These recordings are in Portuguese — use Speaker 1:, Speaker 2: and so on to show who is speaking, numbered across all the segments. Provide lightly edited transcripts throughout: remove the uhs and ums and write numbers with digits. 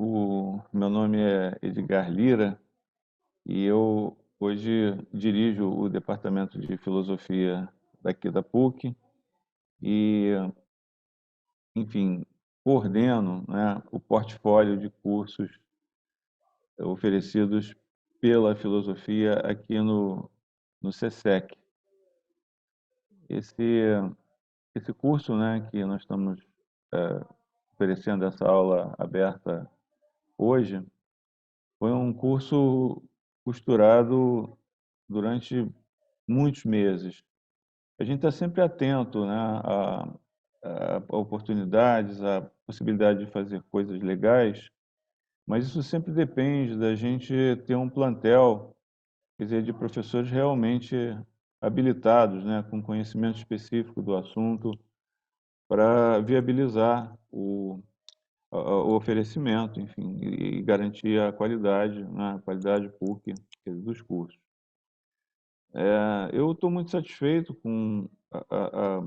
Speaker 1: Meu nome é Edgar Lira e eu hoje dirijo o departamento de filosofia daqui da PUC e, enfim, coordeno, né, o portfólio de cursos oferecidos pela filosofia aqui no SESEC. Esse, esse curso, né, que nós estamos oferecendo essa aula aberta hoje, foi um curso costurado durante muitos meses. A gente está sempre atento, né, a oportunidades, a possibilidade de fazer coisas legais, mas isso sempre depende da gente ter um plantel, quer dizer, de professores realmente habilitados, né, com conhecimento específico do assunto, para viabilizar o oferecimento, enfim, e garantir a qualidade, né, a qualidade PUC dos cursos. Eu estou muito satisfeito com a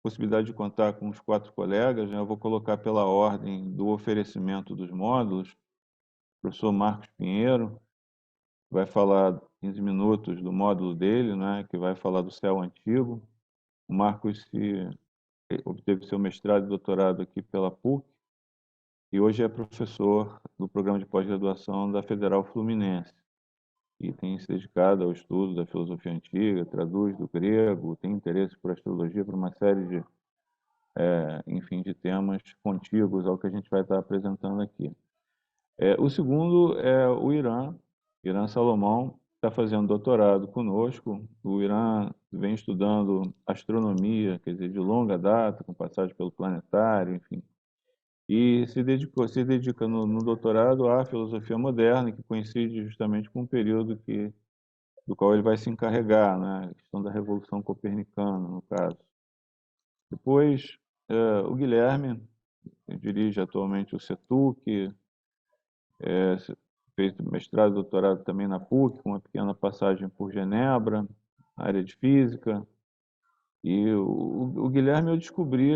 Speaker 1: possibilidade de contar com os 4 colegas, né? Eu vou colocar pela ordem do oferecimento dos módulos. O professor Marcos Pinheiro vai falar 15 minutos do módulo dele, né, que vai falar do céu antigo. O Marcos obteve seu mestrado e doutorado aqui pela PUC e hoje é professor do programa de pós-graduação da Federal Fluminense e tem se dedicado ao estudo da filosofia antiga, traduz do grego, tem interesse por astrologia, por uma série de, enfim, de temas contíguos ao que a gente vai estar apresentando aqui. O segundo é o Irã Salomão, está fazendo doutorado conosco. O Irã vem estudando astronomia, quer dizer, de longa data, com passagem pelo planetário, enfim, e se dedica no doutorado à filosofia moderna, que coincide justamente com o período do qual ele vai se encarregar, né? A questão da Revolução Copernicana, no caso. Depois, o Guilherme, que dirige atualmente o CETUC, fez mestrado e doutorado também na PUC, com uma pequena passagem por Genebra, na área de física. E o Guilherme eu descobri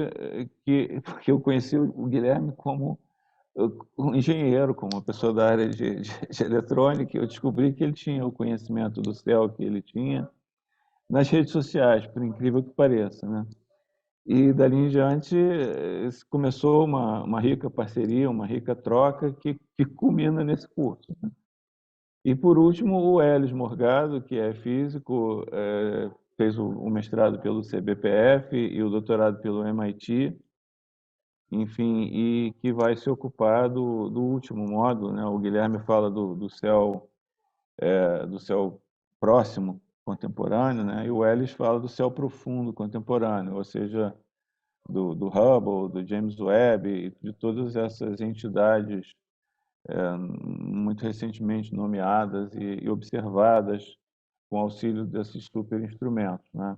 Speaker 1: porque eu conheci o Guilherme como um engenheiro, como uma pessoa da área de eletrônica, eu descobri que ele tinha o conhecimento do céu que ele tinha nas redes sociais, por incrível que pareça, né? E dali em diante começou uma rica parceria, uma rica troca que culmina nesse curso, né? E por último, o Hélio Morgado, que é físico, fez o mestrado pelo CBPF e o doutorado pelo MIT, enfim, e que vai se ocupar do último módulo, né? O Guilherme fala do céu próximo contemporâneo, né? E o Ellis fala do céu profundo contemporâneo, ou seja, do Hubble, do James Webb e de todas essas entidades muito recentemente nomeadas e observadas com auxílio desses superinstrumentos, né?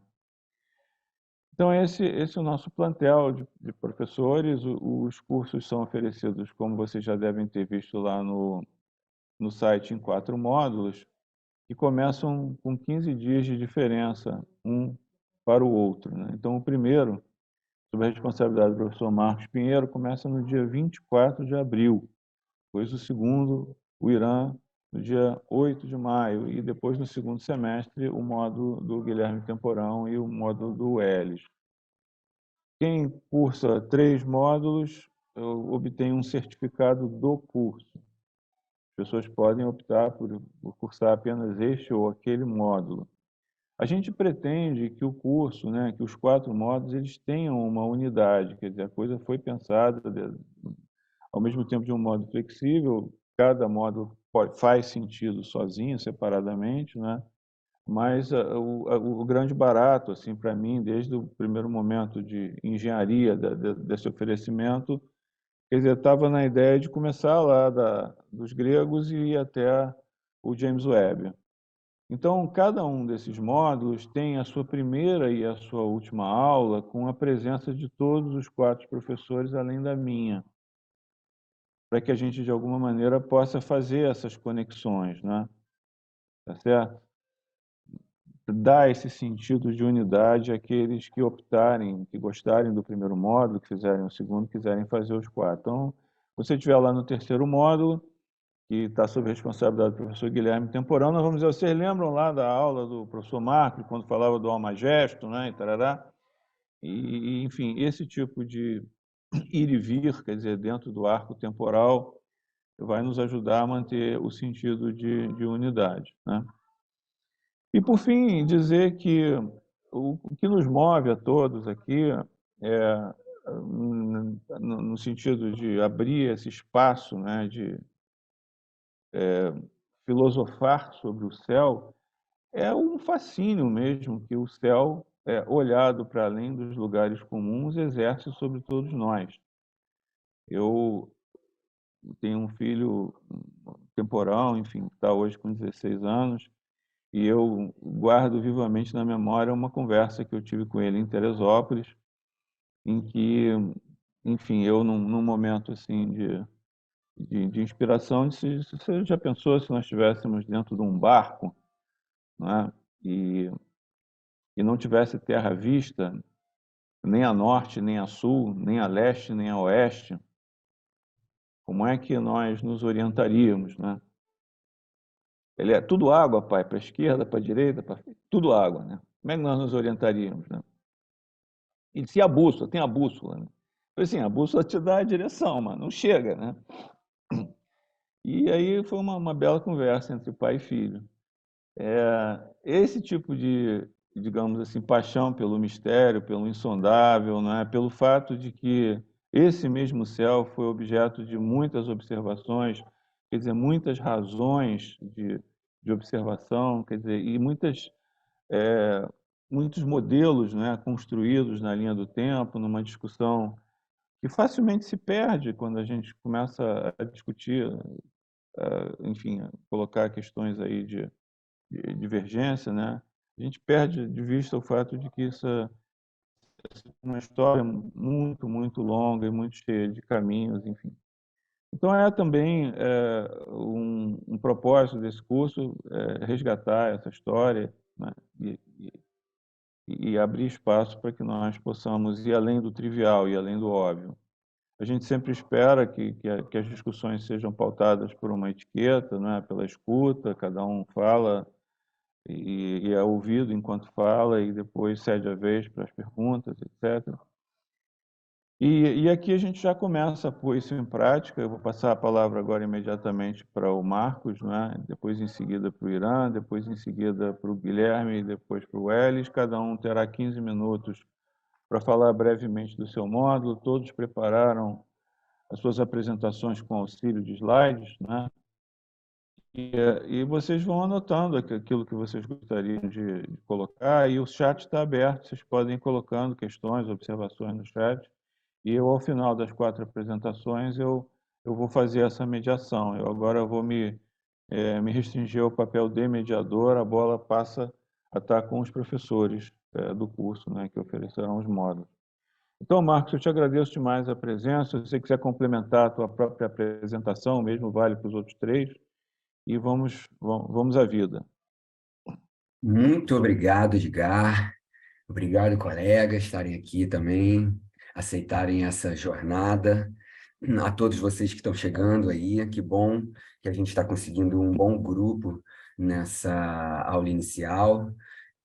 Speaker 1: Então, esse é o nosso plantel de professores. Os cursos são oferecidos, como vocês já devem ter visto lá no site, em 4 módulos, que começam com 15 dias de diferença, um para o outro, né? Então, o primeiro, sob a responsabilidade do professor Marcos Pinheiro, começa no dia 24 de abril, depois o segundo, o Irã, no dia 8 de maio, e depois, no segundo semestre, o módulo do Guilherme Temporão e o módulo do Elis. Quem cursa 3 módulos obtém um certificado do curso. As pessoas podem optar por cursar apenas este ou aquele módulo. A gente pretende que o curso, né, que os 4 módulos, eles tenham uma unidade, quer dizer, a coisa foi pensada ao mesmo tempo de um modo flexível, cada módulo faz sentido sozinho, separadamente, né? Mas o grande barato, assim, para mim, desde o primeiro momento de engenharia desse oferecimento, quer dizer, estava na ideia de começar lá dos gregos e ir até o James Webb. Então, cada um desses módulos tem a sua primeira e a sua última aula com a presença de todos os 4 professores, além da minha, para que a gente, de alguma maneira, possa fazer essas conexões, né? Tá certo? Dar esse sentido de unidade àqueles que optarem, que gostarem do primeiro módulo, que fizerem o segundo, quiserem fazer os 4. Então, você estiver lá no terceiro módulo, que está sob responsabilidade do professor Guilherme Temporão, nós vamos dizer, vocês lembram lá da aula do professor Marcos, quando falava do almagesto, né, e tarará? Enfim, esse tipo de ir e vir, quer dizer, dentro do arco temporal, vai nos ajudar a manter o sentido de unidade, né? E, por fim, dizer que o que nos move a todos aqui é, no sentido de abrir esse espaço, né, de filosofar sobre o céu, é um fascínio mesmo que o céu, olhado para além dos lugares comuns, exerce sobre todos nós. Eu tenho um filho temporão, enfim, que está hoje com 16 anos, e eu guardo vivamente na memória uma conversa que eu tive com ele em Teresópolis, em que, enfim, eu num momento assim de inspiração, disse: você já pensou se nós estivéssemos dentro de um barco, né? E não tivesse terra à vista, nem a norte, nem a sul, nem a leste, nem a oeste, como é que nós nos orientaríamos, né? Ele é tudo água, pai, para a esquerda, para a direita, tudo água, né? Como é que nós nos orientaríamos, né? E disse: e a bússola? Tem a bússola, né? Eu falei assim: a bússola te dá a direção, mas não chega, né? E aí foi uma bela conversa entre pai e filho. Esse tipo de, digamos assim, paixão pelo mistério, pelo insondável, né? Pelo fato de que esse mesmo céu foi objeto de muitas observações, quer dizer, muitas razões de observação, quer dizer, e muitos modelos, né, construídos na linha do tempo, numa discussão que facilmente se perde quando a gente começa a discutir, enfim, a colocar questões aí de divergência, né? A gente perde de vista o fato de que isso é uma história muito, muito longa e muito cheia de caminhos, enfim. Então, também um propósito desse curso resgatar essa história, né? E abrir espaço para que nós possamos ir além do trivial e além do óbvio. A gente sempre espera que as discussões sejam pautadas por uma etiqueta, né? Pela escuta, cada um fala e é ouvido enquanto fala e depois cede a vez para as perguntas, etc. E aqui a gente já começa a pôr isso em prática. Eu vou passar a palavra agora imediatamente para o Marcos, né? Depois em seguida para o Irã, depois em seguida para o Guilherme e depois para o Elis. Cada um terá 15 minutos para falar brevemente do seu módulo. Todos prepararam as suas apresentações com auxílio de slides, né? E vocês vão anotando aquilo que vocês gostariam de colocar, e o chat está aberto, vocês podem ir colocando questões, observações no chat, e eu, ao final das 4 apresentações, eu vou fazer essa mediação. Eu agora vou me restringir ao papel de mediador, a bola passa a estar com os professores do curso, né, que oferecerão os módulos. Então, Marcos, eu te agradeço demais a presença. Se você quiser complementar a tua própria apresentação, o mesmo vale para os outros 3, e vamos à vida.
Speaker 2: Muito obrigado, Edgar. Obrigado, colegas, estarem aqui também, aceitarem essa jornada. A todos vocês que estão chegando aí, que bom que a gente está conseguindo um bom grupo nessa aula inicial.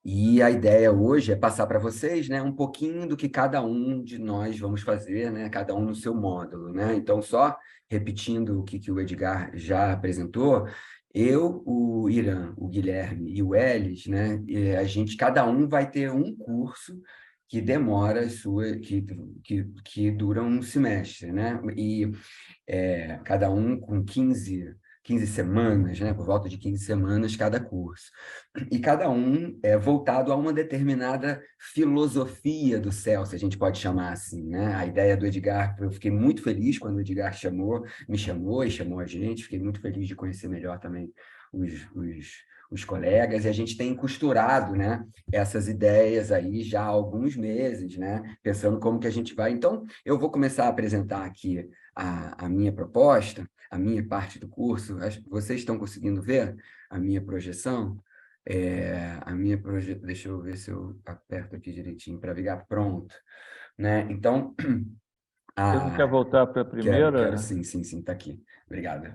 Speaker 2: E a ideia hoje é passar para vocês, né, um pouquinho do que cada um de nós vamos fazer, né, cada um no seu módulo, né? Então, só repetindo o que o Edgar já apresentou, eu, o Irã, o Guilherme e o Elis, né, a gente, cada um vai ter um curso que demora que dura um semestre, né? E cada um com 15 semanas, né? Por volta de 15 semanas cada curso. E cada um é voltado a uma determinada filosofia do céu, se a gente pode chamar assim, né? A ideia do Edgar, eu fiquei muito feliz quando o Edgar me chamou e chamou a gente, fiquei muito feliz de conhecer melhor também os colegas, e a gente tem costurado, né, essas ideias aí já há alguns meses, né, pensando como que a gente vai. Então, eu vou começar a apresentar aqui a minha proposta, a minha parte do curso. Vocês estão conseguindo ver a minha projeção? Deixa eu ver se eu aperto aqui direitinho para ligar. Pronto, né? Então,
Speaker 1: Você não quer voltar para a
Speaker 2: Quero
Speaker 1: primeira?
Speaker 2: sim, tá aqui. Obrigado.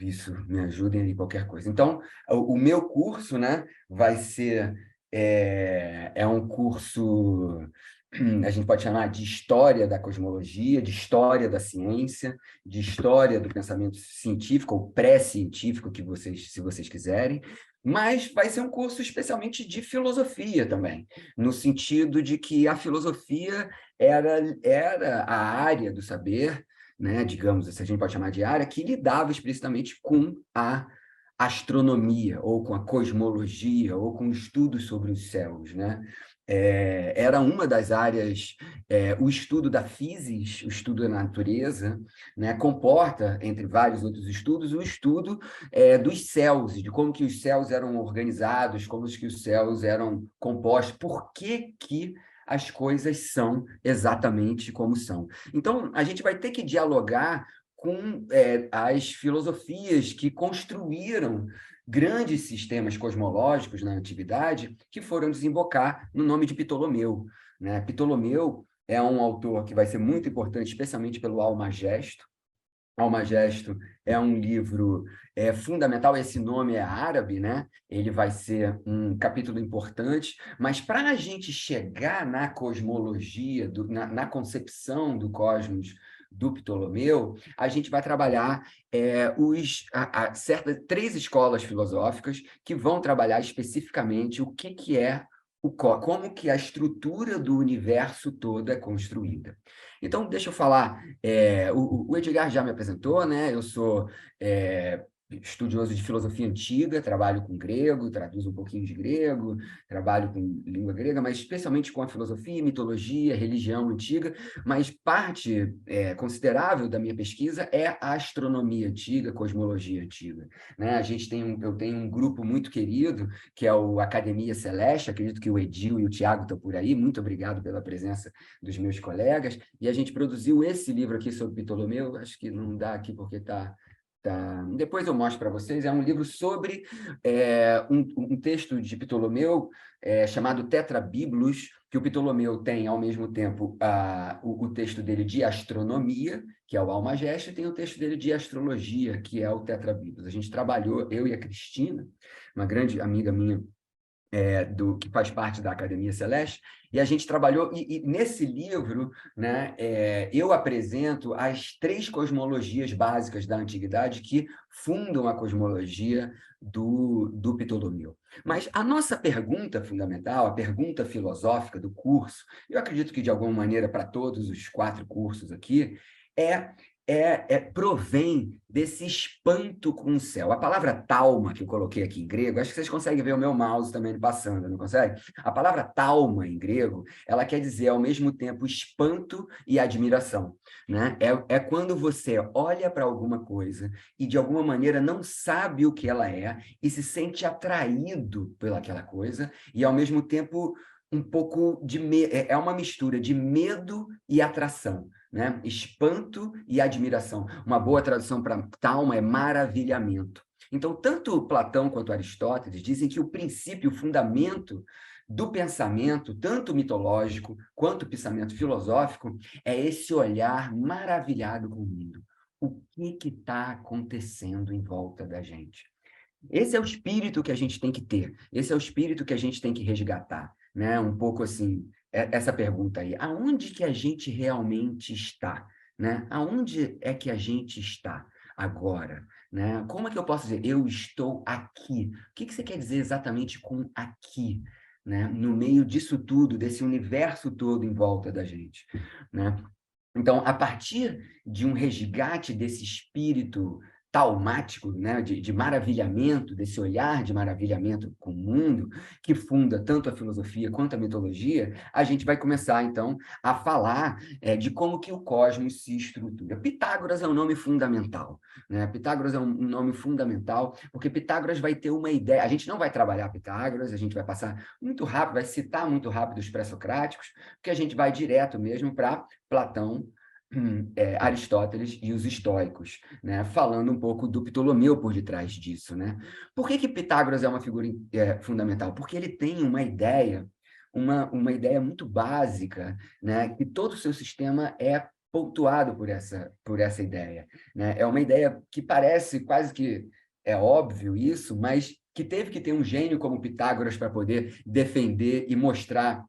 Speaker 2: Isso, me ajudem aí qualquer coisa. Então, o meu curso, né, vai ser um curso, a gente pode chamar de história da cosmologia, de história da ciência, de história do pensamento científico ou pré-científico, se vocês quiserem, mas vai ser um curso especialmente de filosofia também, no sentido de que a filosofia era a área do saber, né, digamos, se a gente pode chamar de área, que lidava explicitamente com a astronomia, ou com a cosmologia, ou com estudos sobre os céus, né? Era uma das áreas, o estudo da physis, o estudo da natureza, né, comporta, entre vários outros estudos, o estudo dos céus, de como que os céus eram organizados, como que os céus eram compostos, por que as coisas são exatamente como são. Então, a gente vai ter que dialogar com as filosofias que construíram grandes sistemas cosmológicos na antiguidade, que foram desembocar no nome de Ptolomeu, né? Ptolomeu é um autor que vai ser muito importante, especialmente pelo Almagesto. Almagesto é um livro fundamental, esse nome é árabe, né? Ele vai ser um capítulo importante, mas para a gente chegar na cosmologia, na concepção do cosmos do Ptolomeu, a gente vai trabalhar três escolas filosóficas que vão trabalhar especificamente o que é como que a estrutura do universo todo é construída. Então, deixa eu falar, o Edgar já me apresentou, né? Eu sou estudioso de filosofia antiga, trabalho com grego, traduzo um pouquinho de grego, trabalho com língua grega, mas especialmente com a filosofia, mitologia, religião antiga, mas parte considerável da minha pesquisa é a astronomia antiga, cosmologia antiga, né? Eu tenho um grupo muito querido, que é o Academia Celeste, acredito que o Edil e o Tiago estão por aí, muito obrigado pela presença dos meus colegas, e a gente produziu esse livro aqui sobre Ptolomeu, acho que não dá aqui porque está... Depois eu mostro para vocês, é um livro sobre um texto de Ptolomeu chamado Tetrabiblos, que o Ptolomeu tem, ao mesmo tempo, o texto dele de astronomia, que é o Almagesto, e tem o texto dele de astrologia, que é o Tetrabiblos. A gente trabalhou, eu e a Cristina, uma grande amiga minha, que faz parte da Academia Celeste, e a gente trabalhou, e nesse livro, né, eu apresento as três cosmologias básicas da antiguidade que fundam a cosmologia do Ptolomeu. Mas a nossa pergunta fundamental, a pergunta filosófica do curso, eu acredito que de alguma maneira para todos os 4 cursos aqui, provém desse espanto com o céu. A palavra talma, que eu coloquei aqui em grego, acho que vocês conseguem ver o meu mouse também passando, não consegue? A palavra talma, em grego, ela quer dizer, ao mesmo tempo, espanto e admiração, né? É quando você olha para alguma coisa e, de alguma maneira, não sabe o que ela é e se sente atraído pelaquela coisa e, ao mesmo tempo, um pouco de... É uma mistura de medo e atração, né? Espanto e admiração. Uma boa tradução para talma é maravilhamento. Então, tanto Platão quanto Aristóteles dizem que o princípio, o fundamento do pensamento, tanto mitológico quanto pensamento filosófico, é esse olhar maravilhado com o mundo. O que está acontecendo em volta da gente? Esse é o espírito que a gente tem que ter, esse é o espírito que a gente tem que resgatar, né? Um pouco assim, essa pergunta aí, aonde que a gente realmente está, né? Aonde é que a gente está agora, né? Como é que eu posso dizer, eu estou aqui? O que você quer dizer exatamente com aqui, né? No meio disso tudo, desse universo todo em volta da gente, né? Então, a partir de um resgate desse espírito talmático, né, de maravilhamento, desse olhar de maravilhamento com o mundo, que funda tanto a filosofia quanto a mitologia, a gente vai começar, então, a falar de como que o cosmos se estrutura. Pitágoras é um nome fundamental, né? Pitágoras é um nome fundamental, porque Pitágoras vai ter uma ideia. A gente não vai trabalhar Pitágoras, a gente vai passar muito rápido, vai citar muito rápido os pré-socráticos, porque a gente vai direto mesmo para Platão, Aristóteles e os estoicos, né? Falando um pouco do Ptolomeu por detrás disso, né? Por que Pitágoras é uma figura fundamental? Porque ele tem uma ideia muito básica, né? Que todo o seu sistema é pontuado por essa ideia, né? É uma ideia que parece quase que é óbvio isso, mas que teve que ter um gênio como Pitágoras para poder defender e mostrar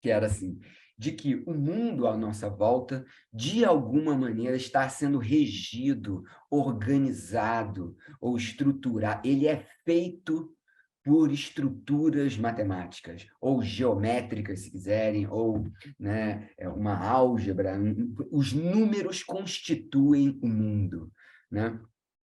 Speaker 2: que era assim, de que o mundo à nossa volta, de alguma maneira, está sendo regido, organizado ou estruturado. Ele é feito por estruturas matemáticas, ou geométricas, se quiserem, ou, né, uma álgebra. Os números constituem o mundo, né?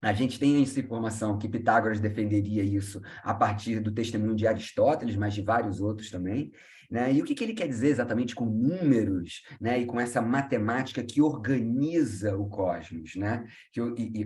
Speaker 2: A gente tem essa informação que Pitágoras defenderia isso a partir do testemunho de Aristóteles, mas de vários outros também, né? E o que ele quer dizer exatamente com números, né? E com essa matemática que organiza o cosmos, né?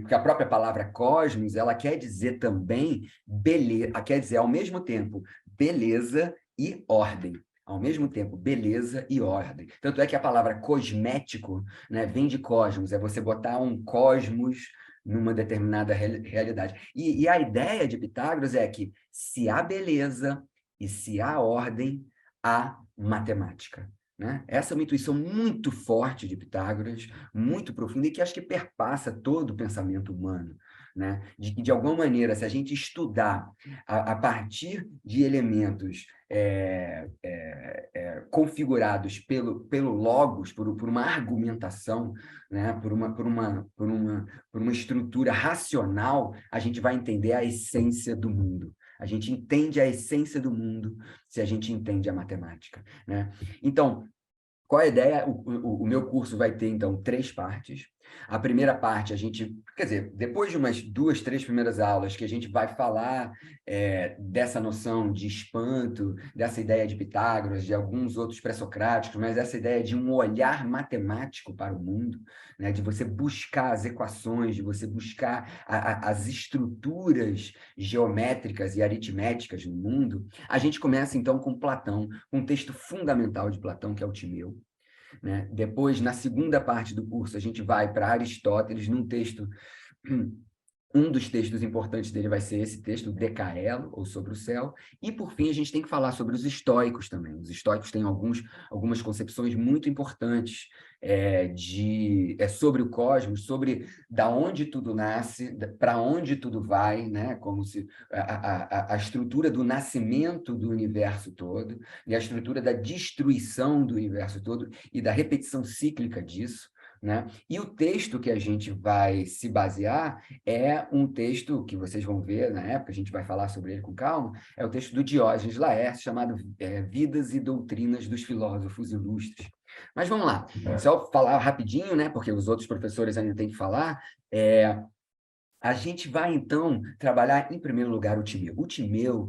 Speaker 2: Porque a própria palavra cosmos, ela quer dizer também beleza, quer dizer ao mesmo tempo beleza e ordem. Ao mesmo tempo, beleza e ordem. Tanto é que a palavra cosmético, né, vem de cosmos, é você botar um cosmos numa determinada realidade. E a ideia de Pitágoras é que se há beleza e se há ordem, há matemática. Né? Essa é uma intuição muito forte de Pitágoras, muito profunda, e que acho que perpassa todo o pensamento humano. Né? De que, de alguma maneira, se a gente estudar a partir de elementos configurados pelo logos, por uma argumentação, né? Por uma estrutura racional, a gente vai entender a essência do mundo. A gente entende a essência do mundo se a gente entende a matemática, né? Então, qual a ideia? O meu curso vai ter, então, 3 partes. A primeira parte, a gente... Quer dizer, depois de umas 2, 3 primeiras aulas, que a gente vai falar dessa noção de espanto, dessa ideia de Pitágoras, de alguns outros pré-socráticos, mas essa ideia de um olhar matemático para o mundo, né? De você buscar as equações, de você buscar as estruturas geométricas e aritméticas no mundo, a gente começa, então, com Platão, um texto fundamental de Platão, que é o Timeu. Né? Depois, na segunda parte do curso, a gente vai para Aristóteles, num texto... Um dos textos importantes dele vai ser esse texto, Decaelo, ou Sobre o Céu. E, por fim, a gente tem que falar sobre os estoicos também. Os estoicos têm algumas concepções muito importantes sobre o cosmos, sobre da onde tudo nasce, para onde tudo vai, né? Como se a estrutura do nascimento do universo todo e a estrutura da destruição do universo todo e da repetição cíclica disso. Né? E o texto que a gente vai se basear é um texto que vocês vão ver na época, a gente vai falar sobre ele com calma, é o texto do Diógenes Laércio, chamado Vidas e Doutrinas dos Filósofos Ilustres. Mas vamos lá, só falar rapidinho, né, porque os outros professores ainda têm que falar, a gente vai, então, trabalhar, em primeiro lugar, o Timeu. O Timeu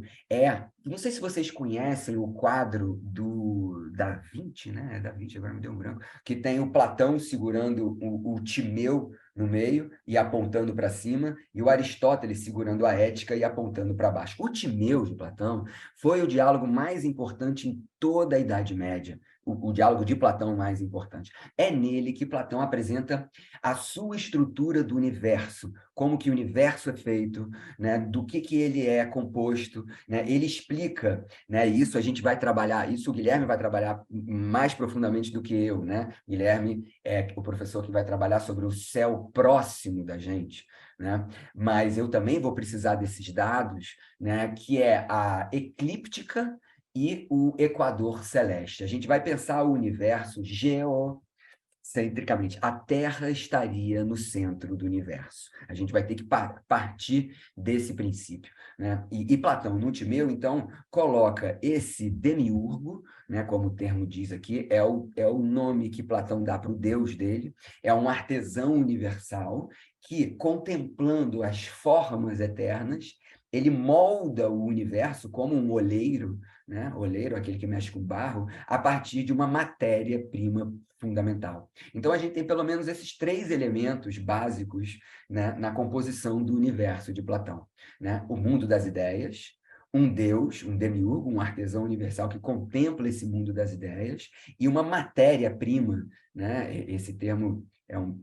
Speaker 2: não sei se vocês conhecem o quadro do Da Vinci, né? Da Vinci, agora me deu um branco, que tem o Platão segurando o Timeu no meio e apontando para cima, e o Aristóteles segurando a Ética e apontando para baixo. O Timeu de Platão foi o diálogo mais importante em toda a Idade Média, o diálogo de Platão mais importante. É nele que Platão apresenta a sua estrutura do universo, como que o universo é feito, né? Do que ele é composto, né? Ele explica, né? Isso a gente vai trabalhar, isso o Guilherme vai trabalhar mais profundamente do que eu, né? Guilherme é o professor que vai trabalhar sobre o céu próximo da gente, né? Mas eu também vou precisar desses dados, né? Que é a eclíptica e o equador celeste. A gente vai pensar o universo geocentricamente. A Terra estaria no centro do universo. A gente vai ter que partir desse princípio. Né? E Platão, no Timeu, então, coloca esse demiurgo, né, como o termo diz aqui, é o nome que Platão dá para o Deus dele, é um artesão universal que, contemplando as formas eternas, ele molda o universo como um oleiro, né? Oleiro, aquele que mexe com barro, a partir de uma matéria-prima fundamental. Então, a gente tem pelo menos esses 3 elementos básicos, né, na composição do universo de Platão. Né? O mundo das ideias, um Deus, um demiurgo, um artesão universal que contempla esse mundo das ideias, e uma matéria-prima, né? Esse termo é um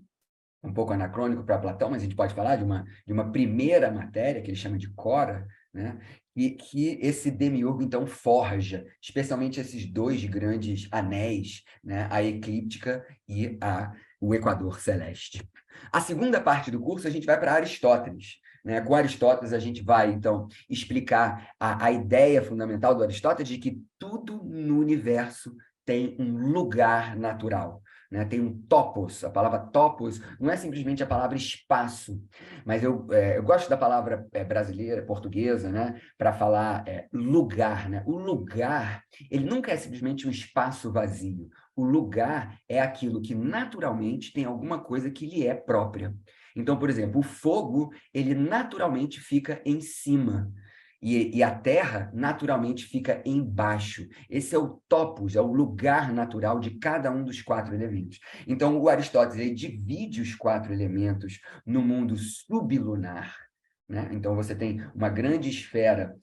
Speaker 2: pouco anacrônico para Platão, mas a gente pode falar de uma primeira matéria, que ele chama de cora, né? E que esse demiurgo, então, forja, especialmente esses 2 grandes anéis, né? A eclíptica e o equador celeste. A segunda parte do curso a gente vai para Aristóteles. Né? Com Aristóteles a gente vai, então, explicar a ideia fundamental do Aristóteles de que tudo no universo tem um lugar natural. Né? Tem um topos. A palavra topos não é simplesmente a palavra espaço, mas eu gosto da palavra brasileira, portuguesa, né? Para falar lugar. Né? O lugar, ele nunca é simplesmente um espaço vazio. O lugar é aquilo que naturalmente tem alguma coisa que lhe é própria. Então, por exemplo, o fogo, ele naturalmente fica em cima. E a terra, naturalmente, fica embaixo. Esse é o topos, é o lugar natural de cada um dos 4 elementos. Então, o Aristóteles ele divide os 4 elementos no mundo sublunar. Né? Então, você tem uma grande esfera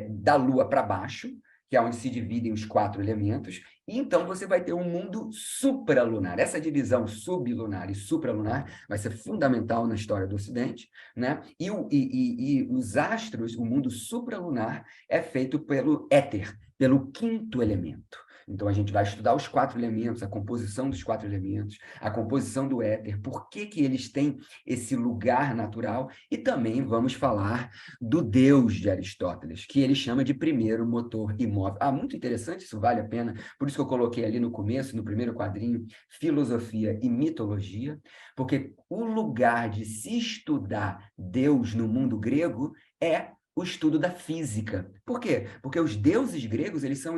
Speaker 2: da Lua para baixo, que é onde se dividem os 4 elementos, e então você vai ter um mundo supralunar. Essa divisão sublunar e supralunar vai ser fundamental na história do Ocidente, né? E os astros, o mundo supralunar, é feito pelo éter, pelo 5º elemento. Então, a gente vai estudar os 4 elementos, a composição dos 4 elementos, a composição do éter, por que eles têm esse lugar natural, e também vamos falar do Deus de Aristóteles, que ele chama de primeiro motor imóvel. Muito interessante, isso vale a pena, por isso que eu coloquei ali no começo, no primeiro quadrinho, filosofia e mitologia, porque o lugar de se estudar Deus no mundo grego é o estudo da física. Por quê? Porque os deuses gregos, eles são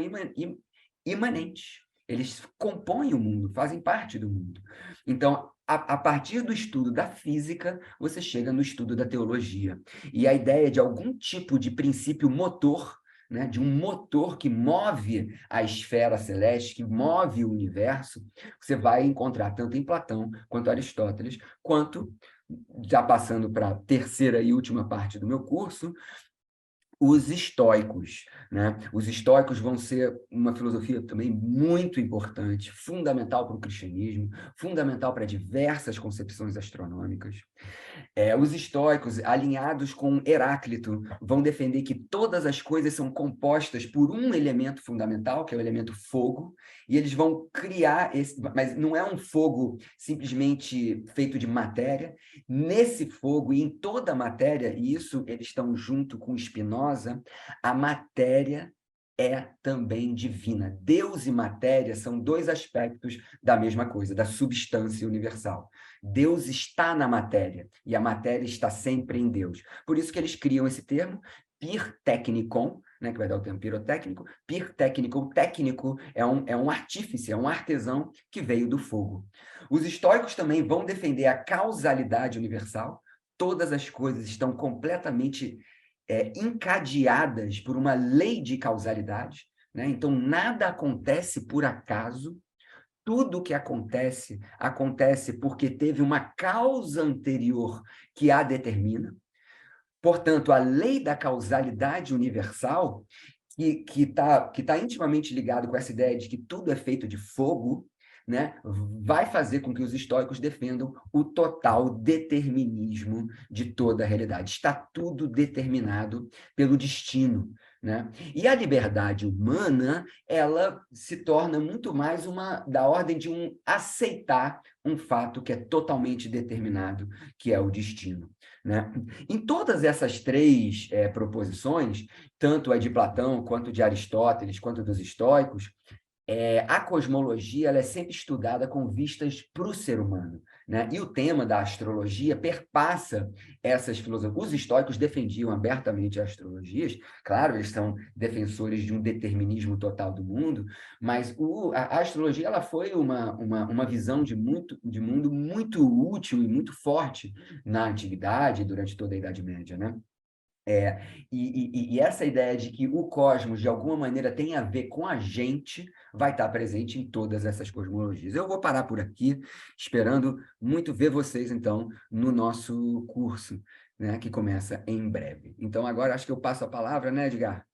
Speaker 2: imanentes. Eles compõem o mundo, fazem parte do mundo. Então, a partir do estudo da física, você chega no estudo da teologia. E a ideia de algum tipo de princípio motor, né, de um motor que move a esfera celeste, que move o universo, você vai encontrar tanto em Platão, quanto Aristóteles, quanto, já passando para a terceira e última parte do meu curso, os estoicos, né? Os estoicos vão ser uma filosofia também muito importante, fundamental para o cristianismo, fundamental para diversas concepções astronômicas. Os estoicos, alinhados com Heráclito, vão defender que todas as coisas são compostas por um elemento fundamental, que é o elemento fogo, e eles vão criar esse, mas não é um fogo simplesmente feito de matéria. Nesse fogo e em toda a matéria, e isso eles estão junto com Spinoza, a matéria é também divina. Deus e matéria são 2 aspectos da mesma coisa, da substância universal. Deus está na matéria, e a matéria está sempre em Deus. Por isso que eles criam esse termo, pirtechnikon, né, que vai dar o termo pirotécnico. Pirtechnikon, técnico é um artífice, é um artesão que veio do fogo. Os estoicos também vão defender a causalidade universal. Todas as coisas estão completamente encadeadas por uma lei de causalidade, né? Então, nada acontece por acaso. Tudo que acontece, acontece porque teve uma causa anterior que a determina. Portanto, a lei da causalidade universal, que tá intimamente ligado com essa ideia de que tudo é feito de fogo, né, vai fazer com que os estoicos defendam o total determinismo de toda a realidade. Está tudo determinado pelo destino. Né? E a liberdade humana, ela se torna muito mais da ordem de aceitar um fato que é totalmente determinado, que é o destino. Né? Em todas essas 3 proposições, tanto a de Platão, quanto de Aristóteles, quanto dos estoicos, a cosmologia ela é sempre estudada com vistas para o ser humano. Né? E o tema da astrologia perpassa essas filosofias. Os estoicos defendiam abertamente as astrologias, claro, eles são defensores de um determinismo total do mundo, mas a astrologia ela foi uma visão de mundo muito útil e muito forte na antiguidade, durante toda a Idade Média, né? E essa ideia de que o cosmos, de alguma maneira, tem a ver com a gente, vai estar presente em todas essas cosmologias. Eu vou parar por aqui, esperando muito ver vocês, então, no nosso curso, né, que começa em breve. Então, agora acho que eu passo a palavra, né, Edgar,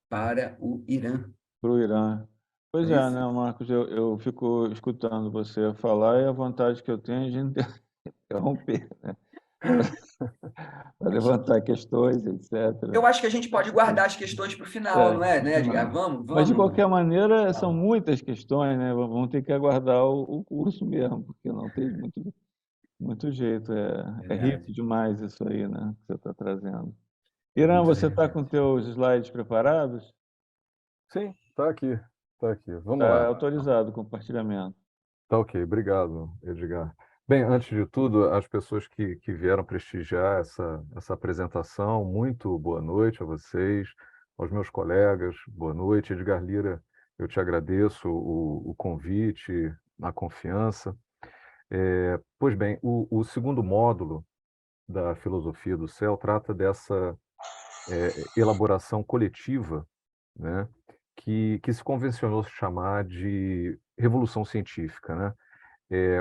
Speaker 2: para o Irã.
Speaker 1: Para o Irã. Pois
Speaker 2: É
Speaker 1: é,
Speaker 2: isso?
Speaker 1: né, Marcos? Eu fico escutando você falar e a vontade que eu tenho é de interromper, né? para levantar questões,
Speaker 2: Eu
Speaker 1: etc.
Speaker 2: acho que a gente pode guardar as questões para o final, não é,
Speaker 1: No
Speaker 2: né, Edgar?
Speaker 1: final.
Speaker 2: Vamos,
Speaker 1: Mas, de
Speaker 2: vamos.
Speaker 1: qualquer maneira, são
Speaker 2: Fala.
Speaker 1: muitas questões, né? Vamos ter que aguardar o curso mesmo, porque não tem muito jeito. É
Speaker 2: Verdade.
Speaker 1: rico demais isso aí, né? Que você está trazendo.
Speaker 2: É
Speaker 1: Irã,
Speaker 2: muito
Speaker 1: você está com
Speaker 2: verdade.
Speaker 1: teus slides preparados?
Speaker 3: Sim, tá aqui, tá aqui. Vamos
Speaker 1: Está
Speaker 3: lá.
Speaker 1: autorizado o compartilhamento.
Speaker 3: Tá ok, obrigado, Edgar. Bem, antes de tudo, as pessoas que vieram prestigiar essa apresentação, muito boa noite a vocês, aos meus colegas, boa noite. Edgar Lira, eu te agradeço o convite, a confiança. Pois bem, o segundo módulo da Filosofia do Céu trata dessa elaboração coletiva, né, que se convencionou chamar de revolução científica, né?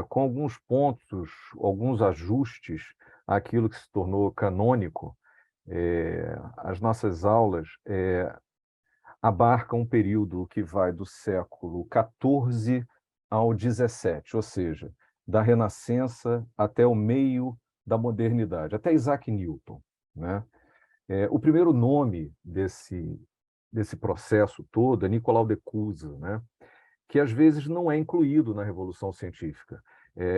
Speaker 3: Com alguns pontos, alguns ajustes àquilo que se tornou canônico. As nossas aulas abarcam um período que vai do século XIV ao XVII, ou seja, da Renascença até o meio da modernidade, até Isaac Newton, né? O primeiro nome desse processo todo é Nicolau de Cusa, né? Que às vezes não é incluído na Revolução Científica.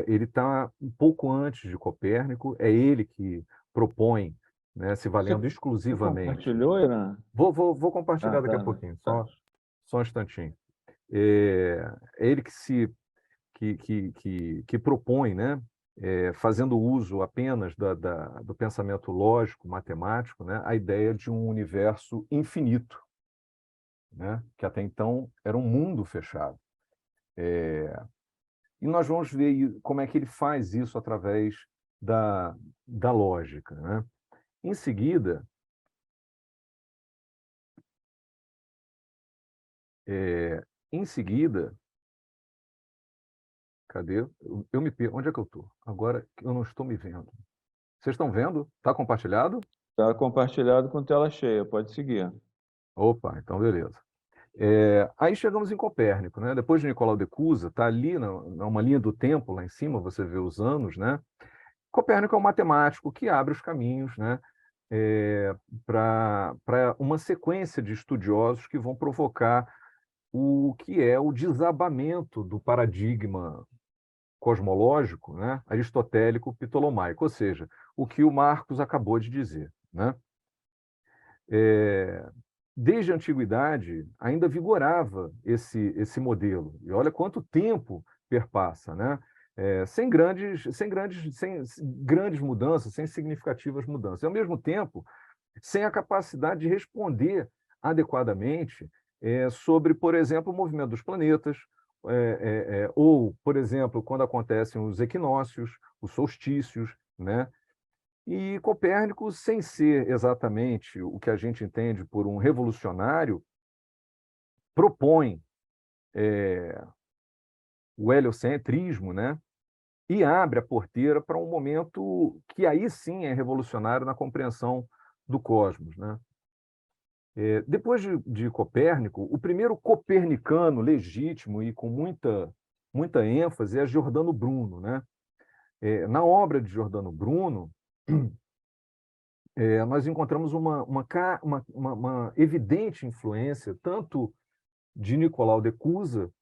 Speaker 3: Ele está um pouco antes de Copérnico, é ele que propõe, né, se valendo
Speaker 1: Você
Speaker 3: exclusivamente.
Speaker 1: compartilhou, Irã?
Speaker 3: Vou compartilhar
Speaker 1: Ah,
Speaker 3: daqui a
Speaker 1: tá.
Speaker 3: pouquinho,
Speaker 1: Tá.
Speaker 3: só um instantinho. É ele que propõe, né, fazendo uso apenas do pensamento lógico, matemático, né, a ideia de um universo infinito, né, que até então era um mundo fechado. E nós vamos ver como é que ele faz isso através da lógica, né? Em seguida, é, em seguida, cadê? Eu me perco. Onde é que eu estou? Agora eu não estou me vendo. Vocês estão vendo? Está compartilhado?
Speaker 1: Está compartilhado com tela cheia, pode seguir.
Speaker 3: Opa, então beleza. Aí chegamos em Copérnico, né? Depois de Nicolau de Cusa, está ali numa linha do tempo, lá em cima, você vê os anos, né? Copérnico é um matemático que abre os caminhos, né, para uma sequência de estudiosos que vão provocar o que é o desabamento do paradigma cosmológico, né, aristotélico ptolomaico, ou seja, o que o Marcos acabou de dizer, né? Desde a antiguidade ainda vigorava esse modelo. E olha quanto tempo perpassa, né? Sem grandes mudanças, sem significativas mudanças. E, ao mesmo tempo, sem a capacidade de responder adequadamente sobre, por exemplo, o movimento dos planetas, ou, por exemplo, quando acontecem os equinócios, os solstícios, né? E Copérnico, sem ser exatamente o que a gente entende por um revolucionário, propõe o heliocentrismo, né? E abre a porteira para um momento que aí sim é revolucionário na compreensão do cosmos, né? Depois de Copérnico, o primeiro copernicano legítimo e com muita ênfase é Giordano Bruno, né? Na obra de Giordano Bruno, nós encontramos uma evidente influência tanto de Nicolau de Cusa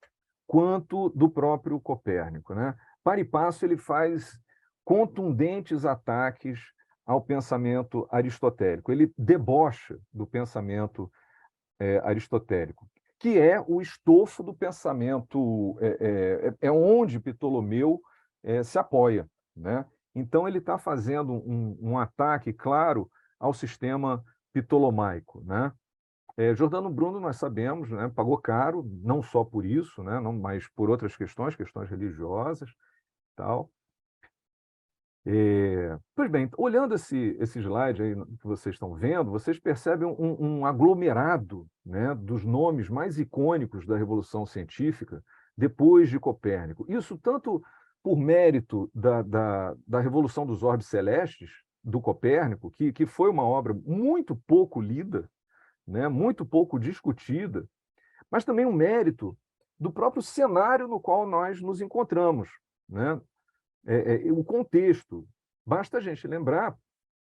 Speaker 3: quanto do próprio Copérnico, né? Para e passo, ele faz contundentes ataques ao pensamento aristotélico. Ele debocha do pensamento aristotélico, que é o estofo do pensamento, é onde Ptolomeu se apoia, né? Então, ele está fazendo um ataque claro ao sistema ptolomaico, né? Giordano Bruno, nós sabemos, né, pagou caro, não só por isso, né, não, mas por outras questões religiosas, tal. Pois bem, olhando esse slide aí que vocês estão vendo, vocês percebem um aglomerado, né, dos nomes mais icônicos da Revolução Científica depois de Copérnico. Isso tanto por mérito da Revolução dos Orbes Celestes, do Copérnico, que foi uma obra muito pouco lida, né, muito pouco discutida, mas também um mérito do próprio cenário no qual nós nos encontramos, né? O contexto. Basta a gente lembrar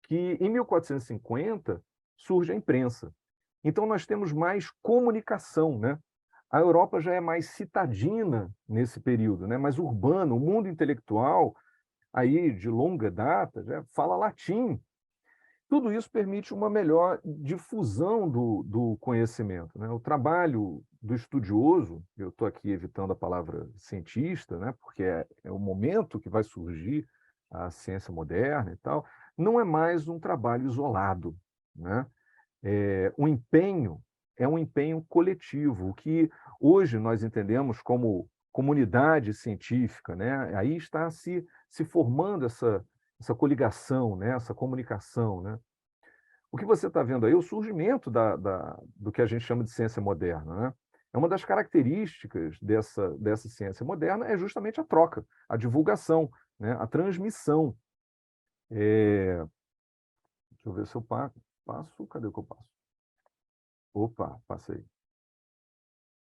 Speaker 3: que, em 1450, surge a imprensa. Então, nós temos mais comunicação, né? A Europa já é mais citadina nesse período, né? Mais urbano, o mundo intelectual, aí de longa data, já fala latim. Tudo isso permite uma melhor difusão do conhecimento, né? O trabalho do estudioso, eu estou aqui evitando a palavra cientista, né? Porque é o momento que vai surgir a ciência moderna e tal, não é mais um trabalho isolado, né? O empenho é um empenho coletivo, o que hoje nós entendemos como comunidade científica, né? Aí está se formando essa coligação, né? Essa comunicação, né? O que você está vendo aí é o surgimento do que a gente chama de ciência moderna, né? É uma das características dessa ciência moderna é justamente a troca, a divulgação, né? A transmissão. Deixa eu ver se eu passo. Cadê o que eu passo? Opa, passei.